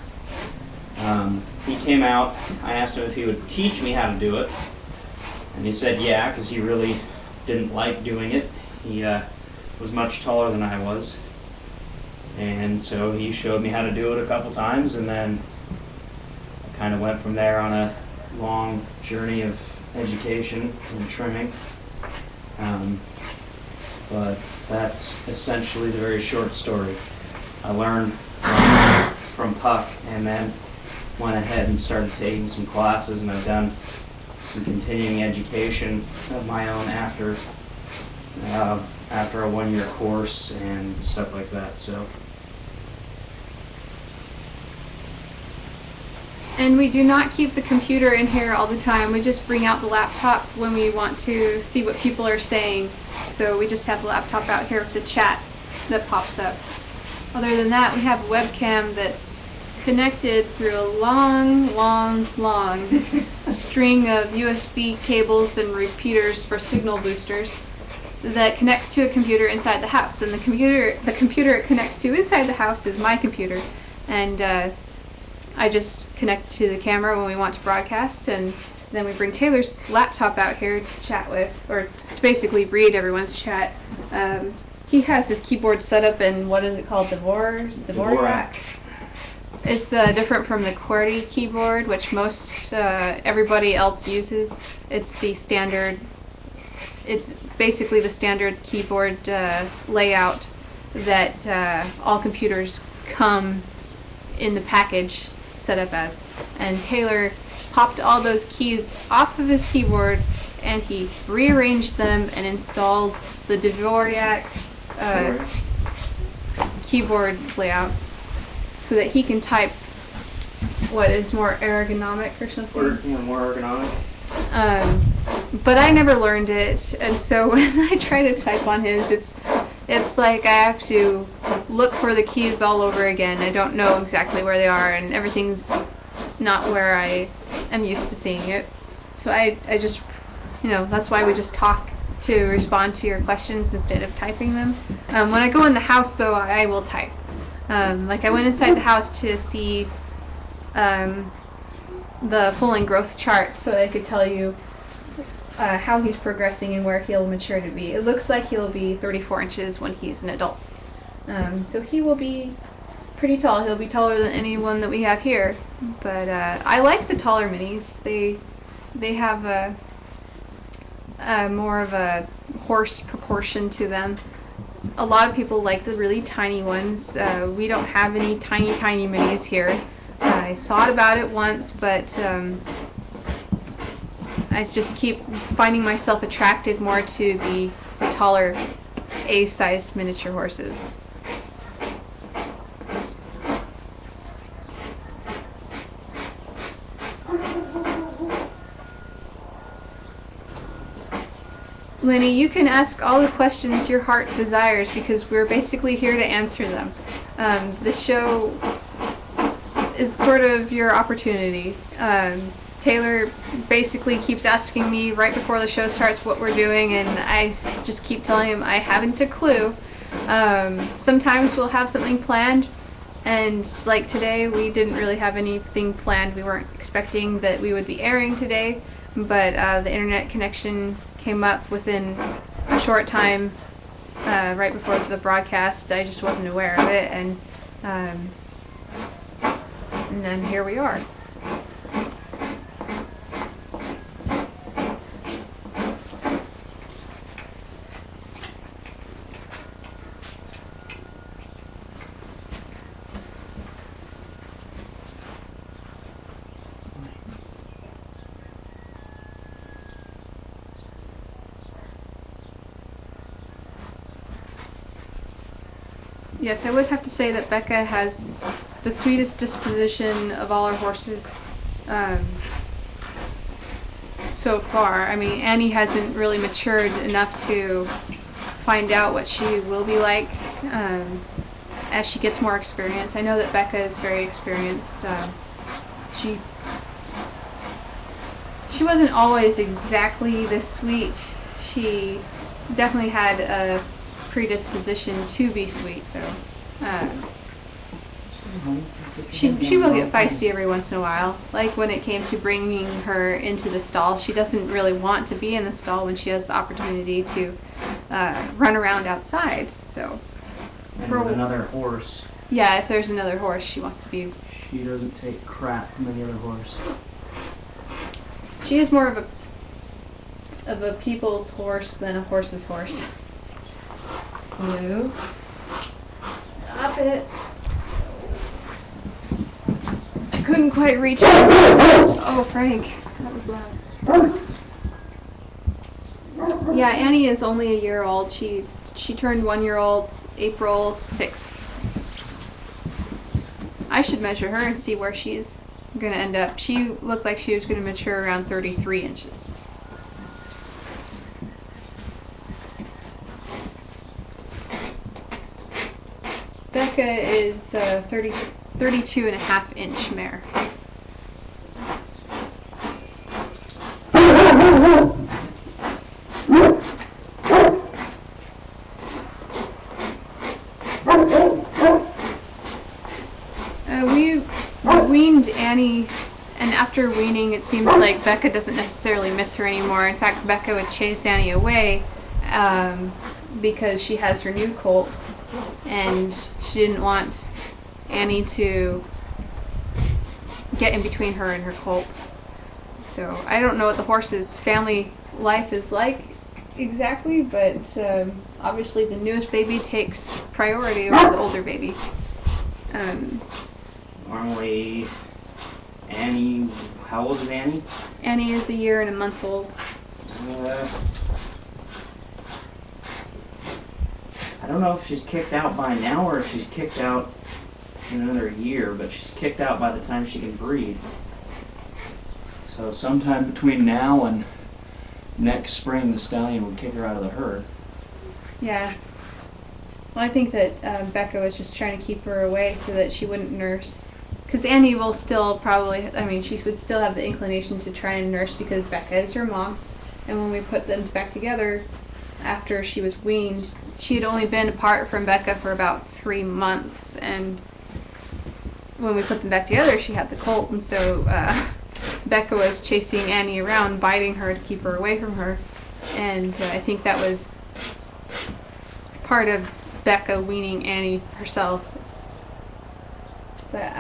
He came out, I asked him if he would teach me how to do it, and he said yeah, because he really didn't like doing it. He was much taller than I was, and so he showed me how to do it a couple times, and then I kind of went from there on a long journey of education and trimming. But that's essentially the very short story. I learned from Puck and then went ahead and started taking some classes, and I've done some continuing education of my own after a 1-year course and stuff like that. So. And we do not keep the computer in here all the time. We just bring out the laptop when we want to see what people are saying. So we just have the laptop out here with the chat that pops up. Other than that, we have a webcam that's connected through a long string of USB cables and repeaters for signal boosters that connects to a computer inside the house. And the computer it connects to inside the house is my computer. And I just connect to the camera when we want to broadcast, and then we bring Taylor's laptop out here to chat with, or to basically read everyone's chat. He has his keyboard set up in, what is it called, Dvorak. It's different from the QWERTY keyboard, which most everybody else uses. It's the standard. It's basically the standard keyboard layout that all computers come in the package set up as. And Taylor popped all those keys off of his keyboard and he rearranged them and installed the Dvorak keyboard layout so that he can type what is more ergonomic or something. Or, more ergonomic. But I never learned it, and so when I try to type on his, it's like I have to look for the keys all over again. I don't know exactly where they are, and everything's not where I am used to seeing it. So I just, that's why we just talk to respond to your questions instead of typing them. When I go in the house, though, I will type. Like I went inside the house to see the full-length growth chart so I could tell you how he's progressing and where he'll mature to be. It looks like he'll be 34 inches when he's an adult. So he will be pretty tall. He'll be taller than anyone that we have here. But I like the taller minis. They have a more of a horse proportion to them. A lot of people like the really tiny ones. We don't have any tiny minis here. I thought about it once, but I just keep finding myself attracted more to the taller A-sized miniature horses. Lenny, you can ask all the questions your heart desires because we're basically here to answer them. This show is sort of your opportunity. Taylor basically keeps asking me right before the show starts what we're doing, and I just keep telling him I haven't a clue. Sometimes we'll have something planned, and like today we didn't really have anything planned. We weren't expecting that we would be airing today, but the internet connection came up within a short time right before the broadcast. I just wasn't aware of it, and then here we are. Yes, I would have to say that Becca has the sweetest disposition of all our horses so far. I mean, Annie hasn't really matured enough to find out what she will be like as she gets more experience. I know that Becca is very experienced. She wasn't always exactly this sweet. She definitely had a predisposition to be sweet, though. She will get feisty every once in a while. Like when it came to bringing her into the stall, she doesn't really want to be in the stall when she has the opportunity to run around outside. So, And with another horse. Yeah, if there's another horse, she wants to be. She doesn't take crap from any other horse. She is more of a people's horse than a horse's horse. Blue. Stop it. I couldn't quite reach it. Oh, Frank. That was loud. Yeah, Annie is only a year old. She turned 1 year old April 6th. I should measure her and see where she's going to end up. She looked like she was going to mature around 33 inches. Becca is 32 and a half inch mare. We weaned Annie, and after weaning, it seems like Becca doesn't necessarily miss her anymore. In fact, Becca would chase Annie away because she has her new colts, and she didn't want Annie to get in between her and her colt. So I don't know what the horse's family life is like exactly, but obviously the newest baby takes priority over the older baby. Normally, Annie, how old is Annie? Annie is a year and a month old. I don't know if she's kicked out by now or if she's kicked out in another year, but she's kicked out by the time she can breed. So sometime between now and next spring, the stallion would kick her out of the herd. Yeah. Well, I think that Becca was just trying to keep her away so that she wouldn't nurse. Because Annie will still probably, I mean, she would still have the inclination to try and nurse because Becca is her mom. And when we put them back together, after she was weaned, she had only been apart from Becca for about 3 months. And when we put them back together, she had the colt. And so Becca was chasing Annie around, biting her to keep her away from her. And I think that was part of Becca weaning Annie herself. But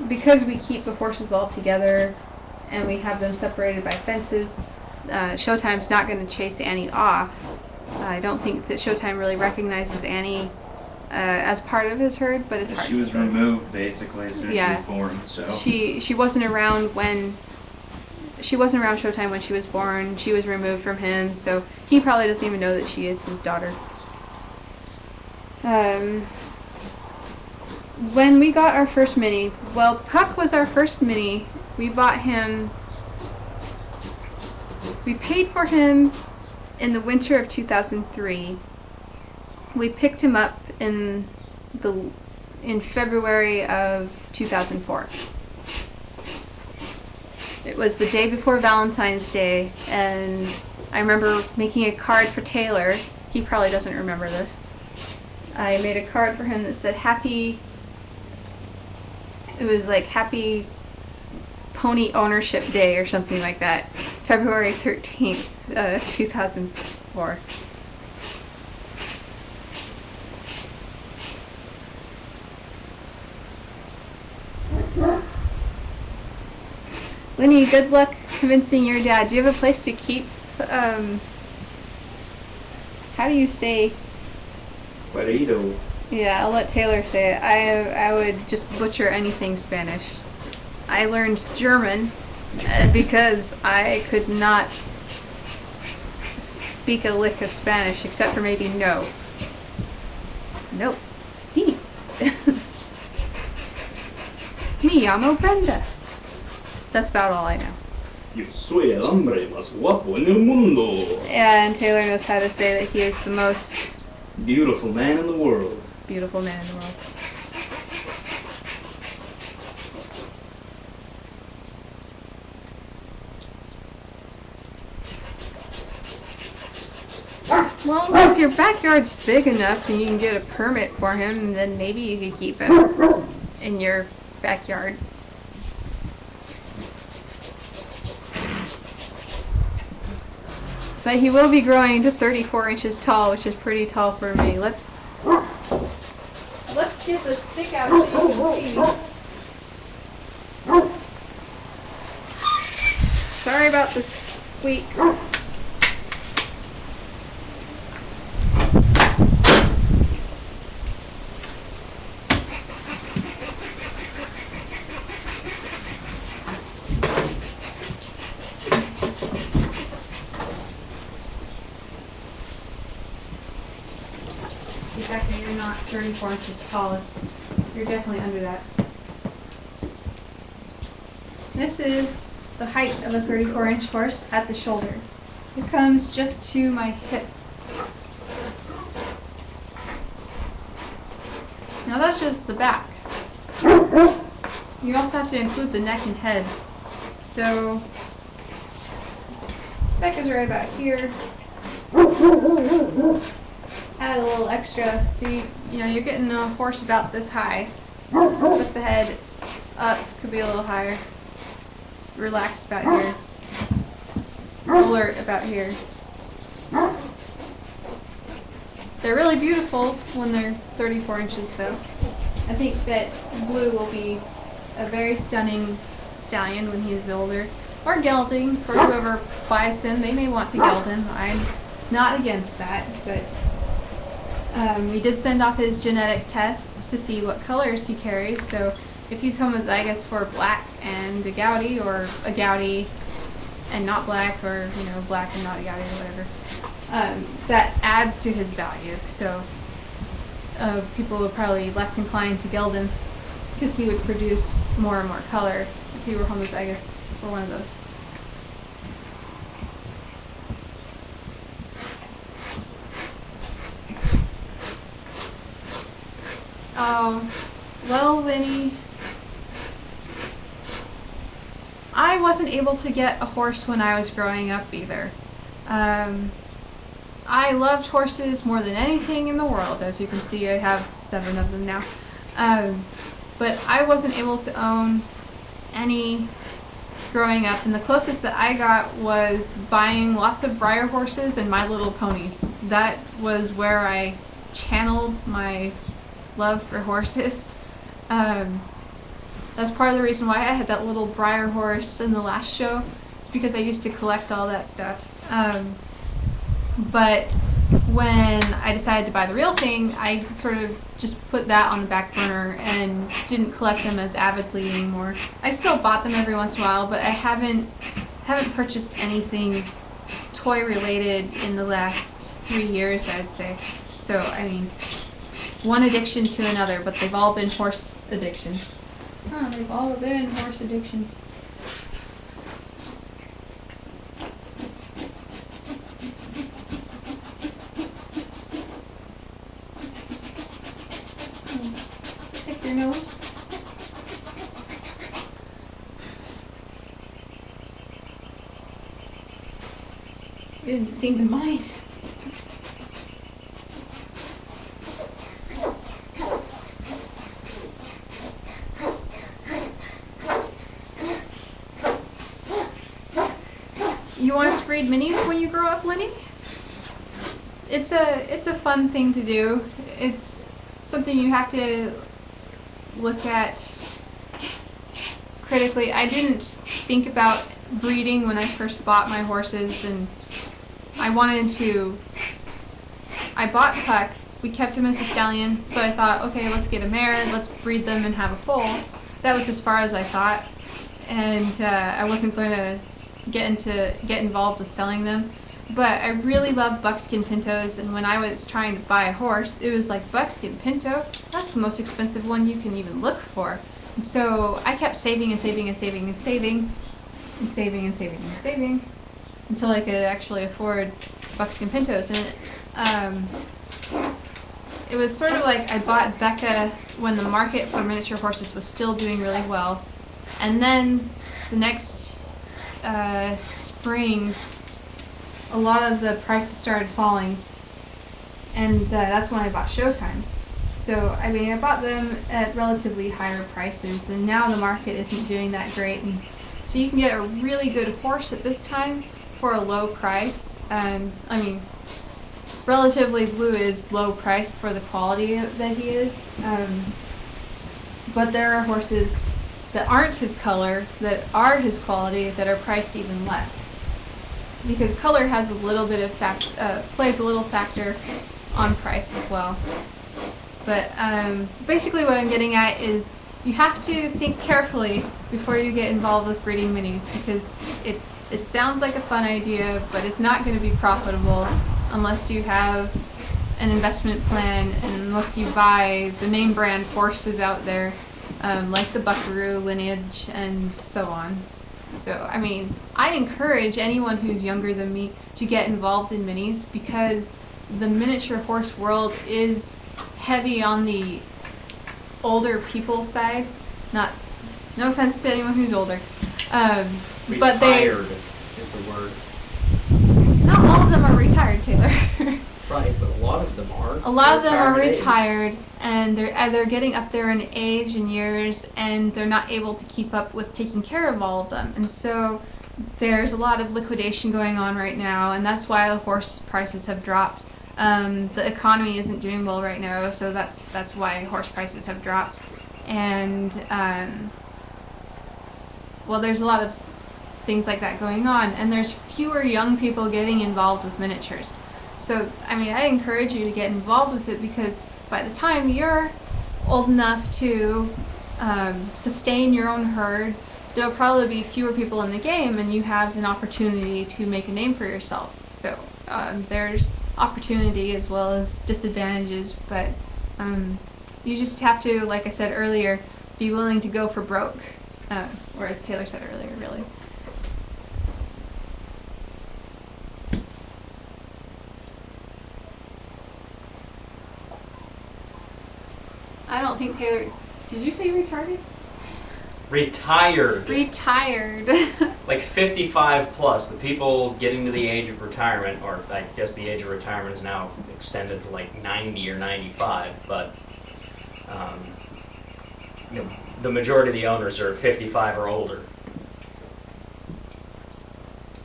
because we keep the horses all together and we have them separated by fences, Showtime's not going to chase Annie off. I don't think that Showtime really recognizes Annie as part of his herd, but it's hard. She was removed basically as soon as she was born. So she wasn't around when Showtime when she was born. She was removed from him, so he probably doesn't even know that she is his daughter. When we got our first mini, well, Puck was our first mini. We bought him, we paid for him in the winter of 2003. We picked him up in February of 2004. It was the day before Valentine's Day, and I remember making a card for Taylor. He probably doesn't remember this. I made a card for him that said happy, it was like Happy Pony Ownership Day or something like that. February 13th, 2004. Lenny, good luck convincing your dad. Do you have a place to keep, how do you say? Querido. Yeah, I'll let Taylor say it. I would just butcher anything Spanish. I learned German because I could not speak a lick of Spanish except for maybe no. Nope. Sí. Me llamo Brenda. That's about all I know. Yo soy el hombre más guapo en el mundo. And Taylor knows how to say that he is the most beautiful man in the world. Beautiful man in the world. Well, if your backyard's big enough and you can get a permit for him, then maybe you could keep him in your backyard. But he will be growing to 34 inches tall, which is pretty tall for me. Let's get the stick out so you can see. Sorry about the squeak. the fact that you're not 34 inches tall, you're definitely under that. This is the height of a 34-inch horse at the shoulder. It comes just to my hip. Now that's just the back. You also have to include the neck and head. So, neck is right about here. Add a little extra, so you're getting a horse about this high. With the head up, could be a little higher. Relaxed about here. Alert about here. They're really beautiful when they're 34 inches though. I think that Blue will be a very stunning stallion when he's older. Or gelding, for whoever buys him. They may want to geld him. I'm not against that, but we did send off his genetic tests to see what colors he carries. So if he's homozygous for black and a gouty, or a gouty and not black, or black and not a gouty, or whatever, that adds to his value. So people would probably be less inclined to geld him because he would produce more and more color if he were homozygous for one of those. Well, Winnie, I wasn't able to get a horse when I was growing up either. I loved horses more than anything in the world. As you can see, I have 7 of them now. But I wasn't able to own any growing up, and the closest that I got was buying lots of Breyer horses and My Little Ponies. That was where I channeled my love for horses. That's part of the reason why I had that little Breyer horse in the last show. It's because I used to collect all that stuff. But when I decided to buy the real thing, I sort of just put that on the back burner and didn't collect them as avidly anymore. I still bought them every once in a while, but I haven't purchased anything toy related in the last 3 years, I'd say. So, I mean, one addiction to another, but they've all been horse addictions. They've all been horse addictions. Pick your nose. You didn't seem to mind. You want to breed minis when you grow up, Lenny? It's a fun thing to do. It's something you have to look at critically. I didn't think about breeding when I first bought my horses, and I bought Puck. We kept him as a stallion, so I thought, okay, let's get a mare, let's breed them and have a foal. That was as far as I thought, and I wasn't going to get involved with selling them. But I really love buckskin pintos, and when I was trying to buy a horse, it was like, buckskin pinto? That's the most expensive one you can even look for. And so I kept saving and saving and saving and saving and saving and saving and saving until I could actually afford buckskin pintos. And it was sort of like I bought Becca when the market for miniature horses was still doing really well. And then the next spring, a lot of the prices started falling, and that's when I bought Showtime. So, I mean, I bought them at relatively higher prices, and now the market isn't doing that great. And so you can get a really good horse at this time for a low price. I mean, relatively Blue is low price for the quality that he is, but there are horses that aren't his color, that are his quality, that are priced even less. Because color has a little bit of plays a little factor on price as well. But basically what I'm getting at is you have to think carefully before you get involved with breeding minis, because it sounds like a fun idea, but it's not going to be profitable unless you have an investment plan unless you buy the name brand horses out there, like the Buckaroo lineage and so on. So, I mean, I encourage anyone who's younger than me to get involved in minis because the miniature horse world is heavy on the older people side. No offense to anyone who's older. But Retired is the word. not all of them are retired, Taylor. Right, but a lot of them are. A lot of them are Retirement age. retired, and they're getting up there in age and years, and they're not able to keep up with taking care of all of them. And so there's a lot of liquidation going on right now, and that's why the horse prices have dropped. The economy isn't doing well right now, so that's why horse prices have dropped. And well, there's a lot of things like that going on, and there's fewer young people getting involved with miniatures. So, I mean, I encourage you to get involved with it because by the time you're old enough to sustain your own herd, there'll probably be fewer people in the game and you have an opportunity to make a name for yourself. So, there's opportunity as well as disadvantages, but you just have to, like I said earlier, be willing to go for broke, or as Taylor said earlier, really. I don't think Taylor... Did you say retarded? Retired. Retired. Like 55 plus, the people getting to the age of retirement, or I guess the age of retirement is now extended to like 90 or 95, but you know, the majority of the owners are 55 or older,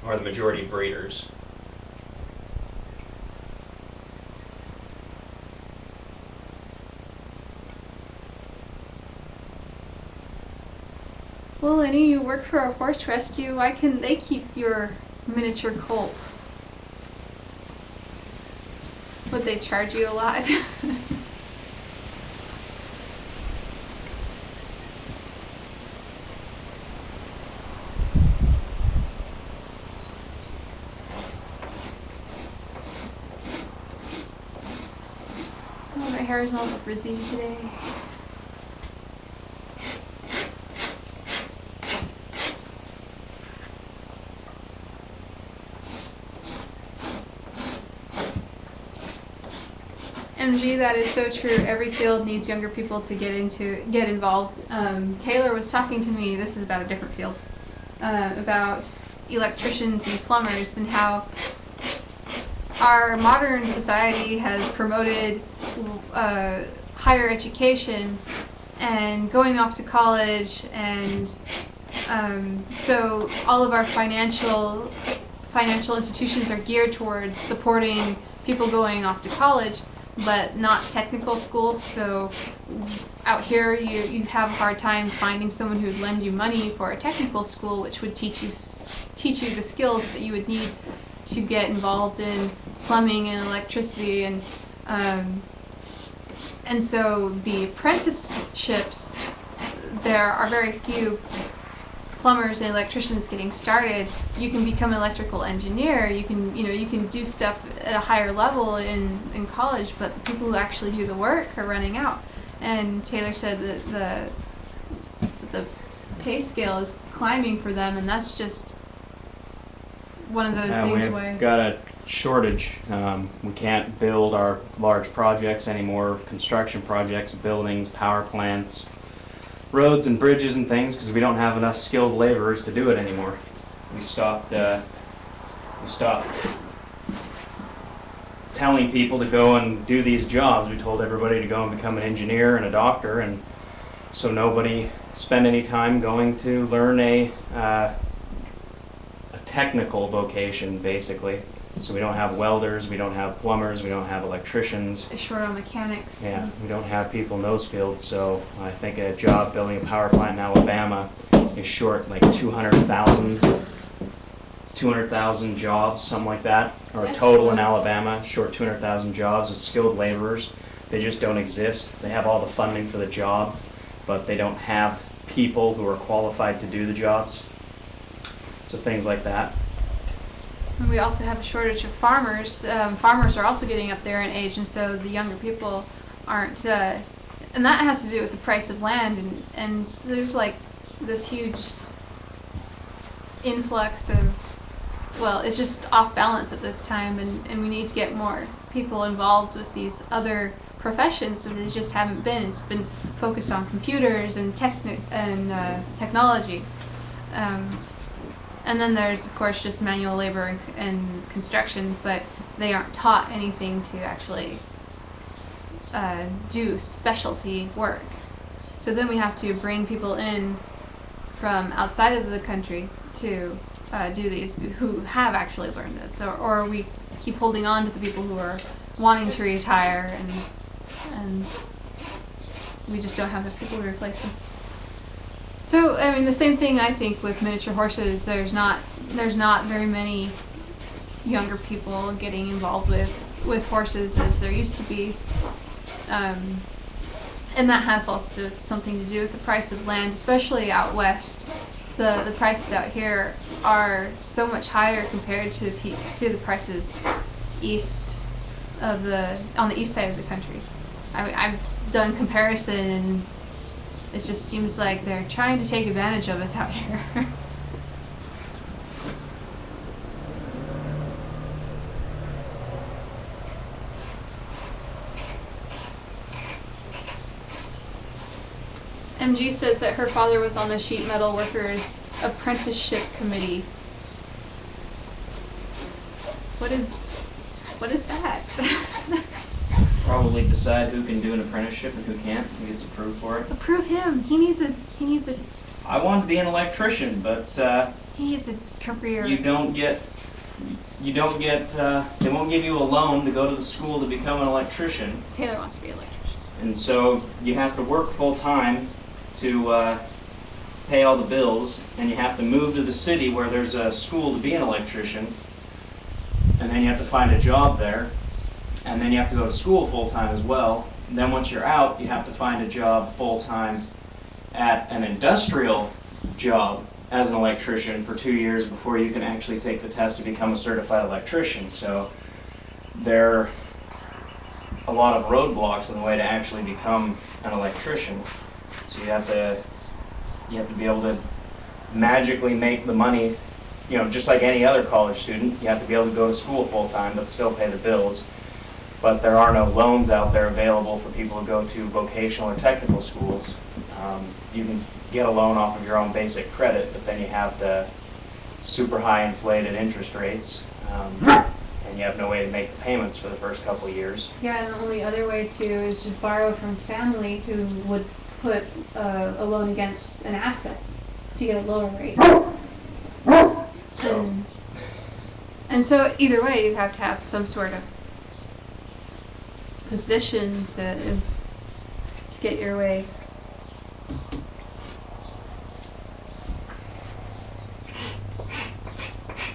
or the majority of breeders. Well, Lenny, you work for a horse rescue. Why can they keep your miniature colt? Would they charge you a lot? Oh, my hair is all frizzy today. MG, that is so true. Every field needs younger people to get involved. Taylor was talking to me, this is about a different field, about electricians and plumbers and how our modern society has promoted higher education and going off to college, and so all of our financial institutions are geared towards supporting people going off to college, but not technical schools. So out here you have a hard time finding someone who would lend you money for a technical school, which would teach you the skills that you would need to get involved in plumbing and electricity, and so the apprenticeships, there are very few plumbers and electricians getting started. You can become an electrical engineer. You can do stuff at a higher level in college, but the people who actually do the work are running out. And Taylor said that the pay scale is climbing for them, and that's just one of those things. We've got a shortage. We can't build our large projects anymore, construction projects, buildings, power plants, roads and bridges and things, because we don't have enough skilled laborers to do it anymore. We stopped telling people to go and do these jobs. We told everybody to go and become an engineer and a doctor, and so nobody spent any time going to learn a technical vocation, basically. So we don't have welders, we don't have plumbers, we don't have electricians. It's short on mechanics. Yeah, we don't have people in those fields, so I think a job building a power plant in Alabama is short like 200,000 jobs, something like that, or a total in Alabama, short 200,000 jobs of skilled laborers. They just don't exist. They have all the funding for the job, but they don't have people who are qualified to do the jobs. So things like that. And we also have a shortage of farmers. Farmers are also getting up there in age, and so the younger people aren't. And that has to do with the price of land, and there's like this huge influx of, well, it's just off balance at this time, and we need to get more people involved with these other professions that they just haven't been. It's been focused on computers and technology. And then there's, of course, just manual labor and construction, but they aren't taught anything to actually do specialty work. So then we have to bring people in from outside of the country to do these, who have actually learned this, or we keep holding on to the people who are wanting to retire, and we just don't have the people to replace them. So, I mean, the same thing I think with miniature horses. There's not very many younger people getting involved with horses as there used to be, and that has also something to do with the price of land, especially out west. The prices out here are so much higher compared to the prices east of on the east side of the country. I've done comparison, and it just seems like they're trying to take advantage of us out here. MG says that her father was on the sheet metal workers apprenticeship committee. What is that? Probably decide who can do an apprenticeship and who can't, who gets approved for it. Approve him. He needs a I wanted to be an electrician, but he needs a career. you don't get, they won't give you a loan to go to the school to become an electrician. Taylor wants to be an electrician. And so you have to work full time to pay all the bills, and you have to move to the city where there's a school to be an electrician, and then you have to find a job there, and then you have to go to school full time as well. And then once you're out, you have to find a job full time at an industrial job as an electrician for 2 years before you can actually take the test to become a certified electrician. So there are a lot of roadblocks in the way to actually become an electrician. So you have to be able to magically make the money, you know, just like any other college student. You have to be able to go to school full time but still pay the bills. But there are no loans out there available for people to go to vocational or technical schools. You can get a loan off of your own basic credit, but then you have the super high inflated interest rates, and you have no way to make the payments for the first couple of years. Yeah, and the only other way to is just borrow from family who would put a loan against an asset to get a lower rate. So, and so either way, you have to have some sort of position to get your way.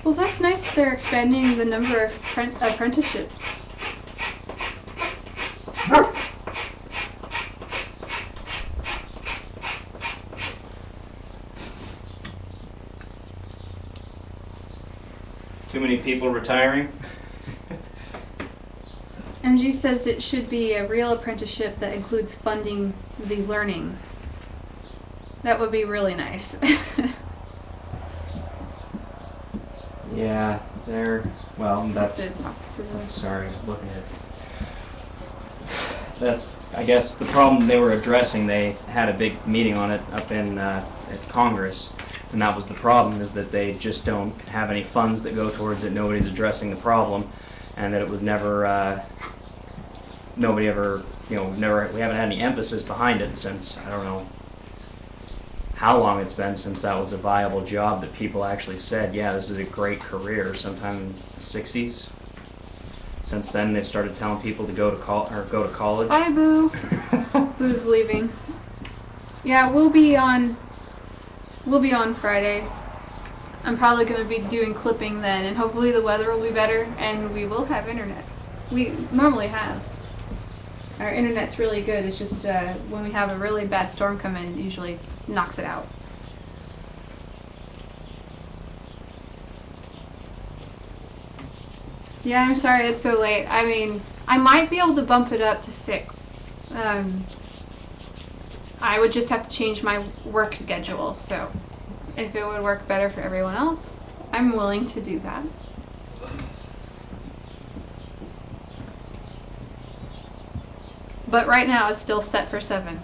Well, that's nice that they're expanding the number of apprenticeships. too many people retiring? MG says it should be a real apprenticeship that includes funding the learning. That would be really nice. Yeah, that's That's sorry, looking at that's I guess the problem they were addressing. They had a big meeting on it up in at Congress, and that was the problem, is that they just don't have any funds that go towards it. Nobody's addressing the problem, and that it was never nobody ever, we haven't had any emphasis behind it since, I don't know how long it's been since that was a viable job that people actually said, yeah, this is a great career, sometime in the 60s. Since then, they've started telling people to go to college. Bye, Boo. Boo's leaving. Yeah, we'll be on Friday. I'm probably going to be doing clipping then, and hopefully the weather will be better, and we will have internet. We normally have. Our internet's really good. It's just when we have a really bad storm come in, it usually knocks it out. Yeah, I'm sorry it's so late. I mean, I might be able to bump it up to 6. I would just have to change my work schedule, so if it would work better for everyone else, I'm willing to do that. But right now it's still set for 7.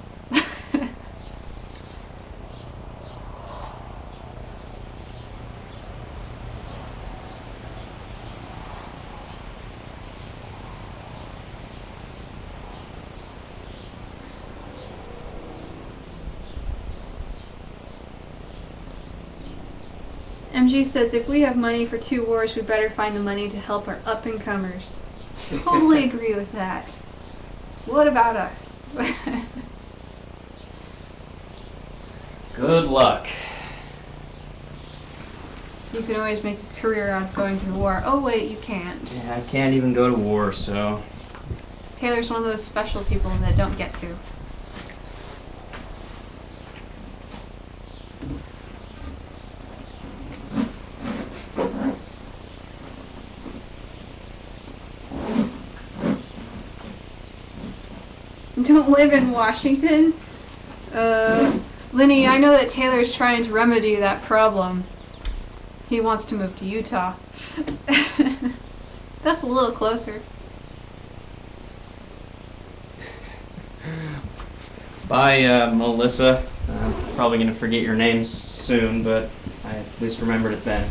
MG says if we have money for 2 wars, we'd better find the money to help our up-and-comers. Totally agree with that. What about us? Good luck. You can always make a career out of going to the war. Oh wait, you can't. Yeah, I can't even go to war, so... Taylor's one of those special people that don't get to. Don't live in Washington? Linny, I know that Taylor's trying to remedy that problem. He wants to move to Utah. That's a little closer. Bye, Melissa. Probably gonna forget your name soon, but I at least remembered it then.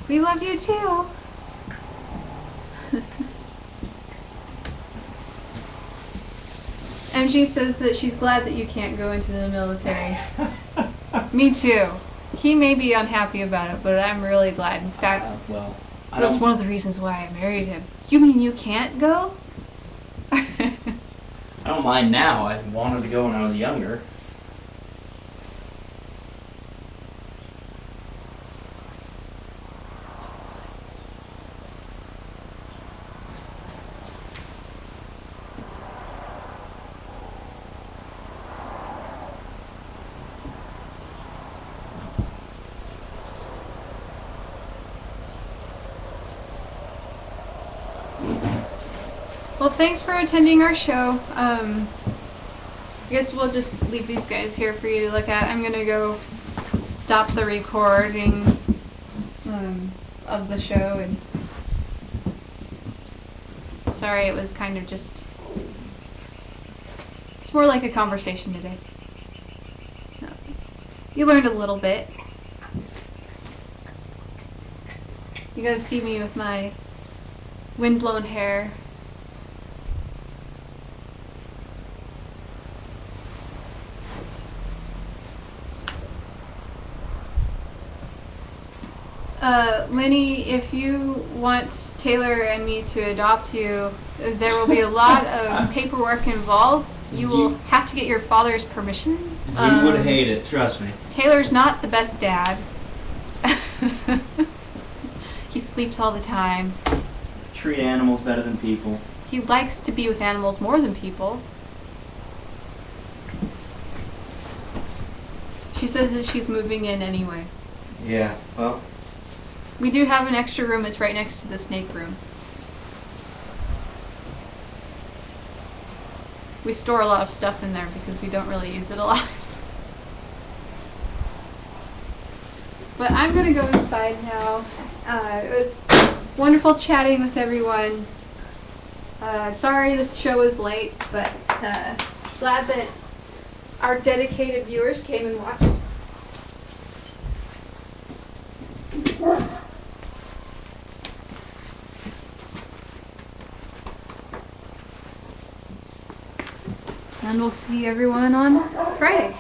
We love you too. MG says that she's glad that you can't go into the military. Me too. He may be unhappy about it, but I'm really glad. In fact, Well, that's one of the reasons why I married him. You mean you can't go? I don't mind now. I wanted to go when I was younger. Well, thanks for attending our show. I guess we'll just leave these guys here for you to look at. I'm gonna go stop the recording of the show, and sorry, it was kind of just, it's more like a conversation today. You learned a little bit. You got to see me with my windblown hair. Lenny, if you want Taylor and me to adopt you, there will be a lot of paperwork involved. You will have to get your father's permission. You would hate it, trust me. Taylor's not the best dad. He sleeps all the time. Treat animals better than people. He likes to be with animals more than people. She says that she's moving in anyway. Yeah, well... We do have an extra room. It's right next to the snake room. We store a lot of stuff in there because we don't really use it a lot. But I'm going to go inside now. It was wonderful chatting with everyone. Sorry this show was late, but glad that our dedicated viewers came and watched. And we'll see everyone on Friday.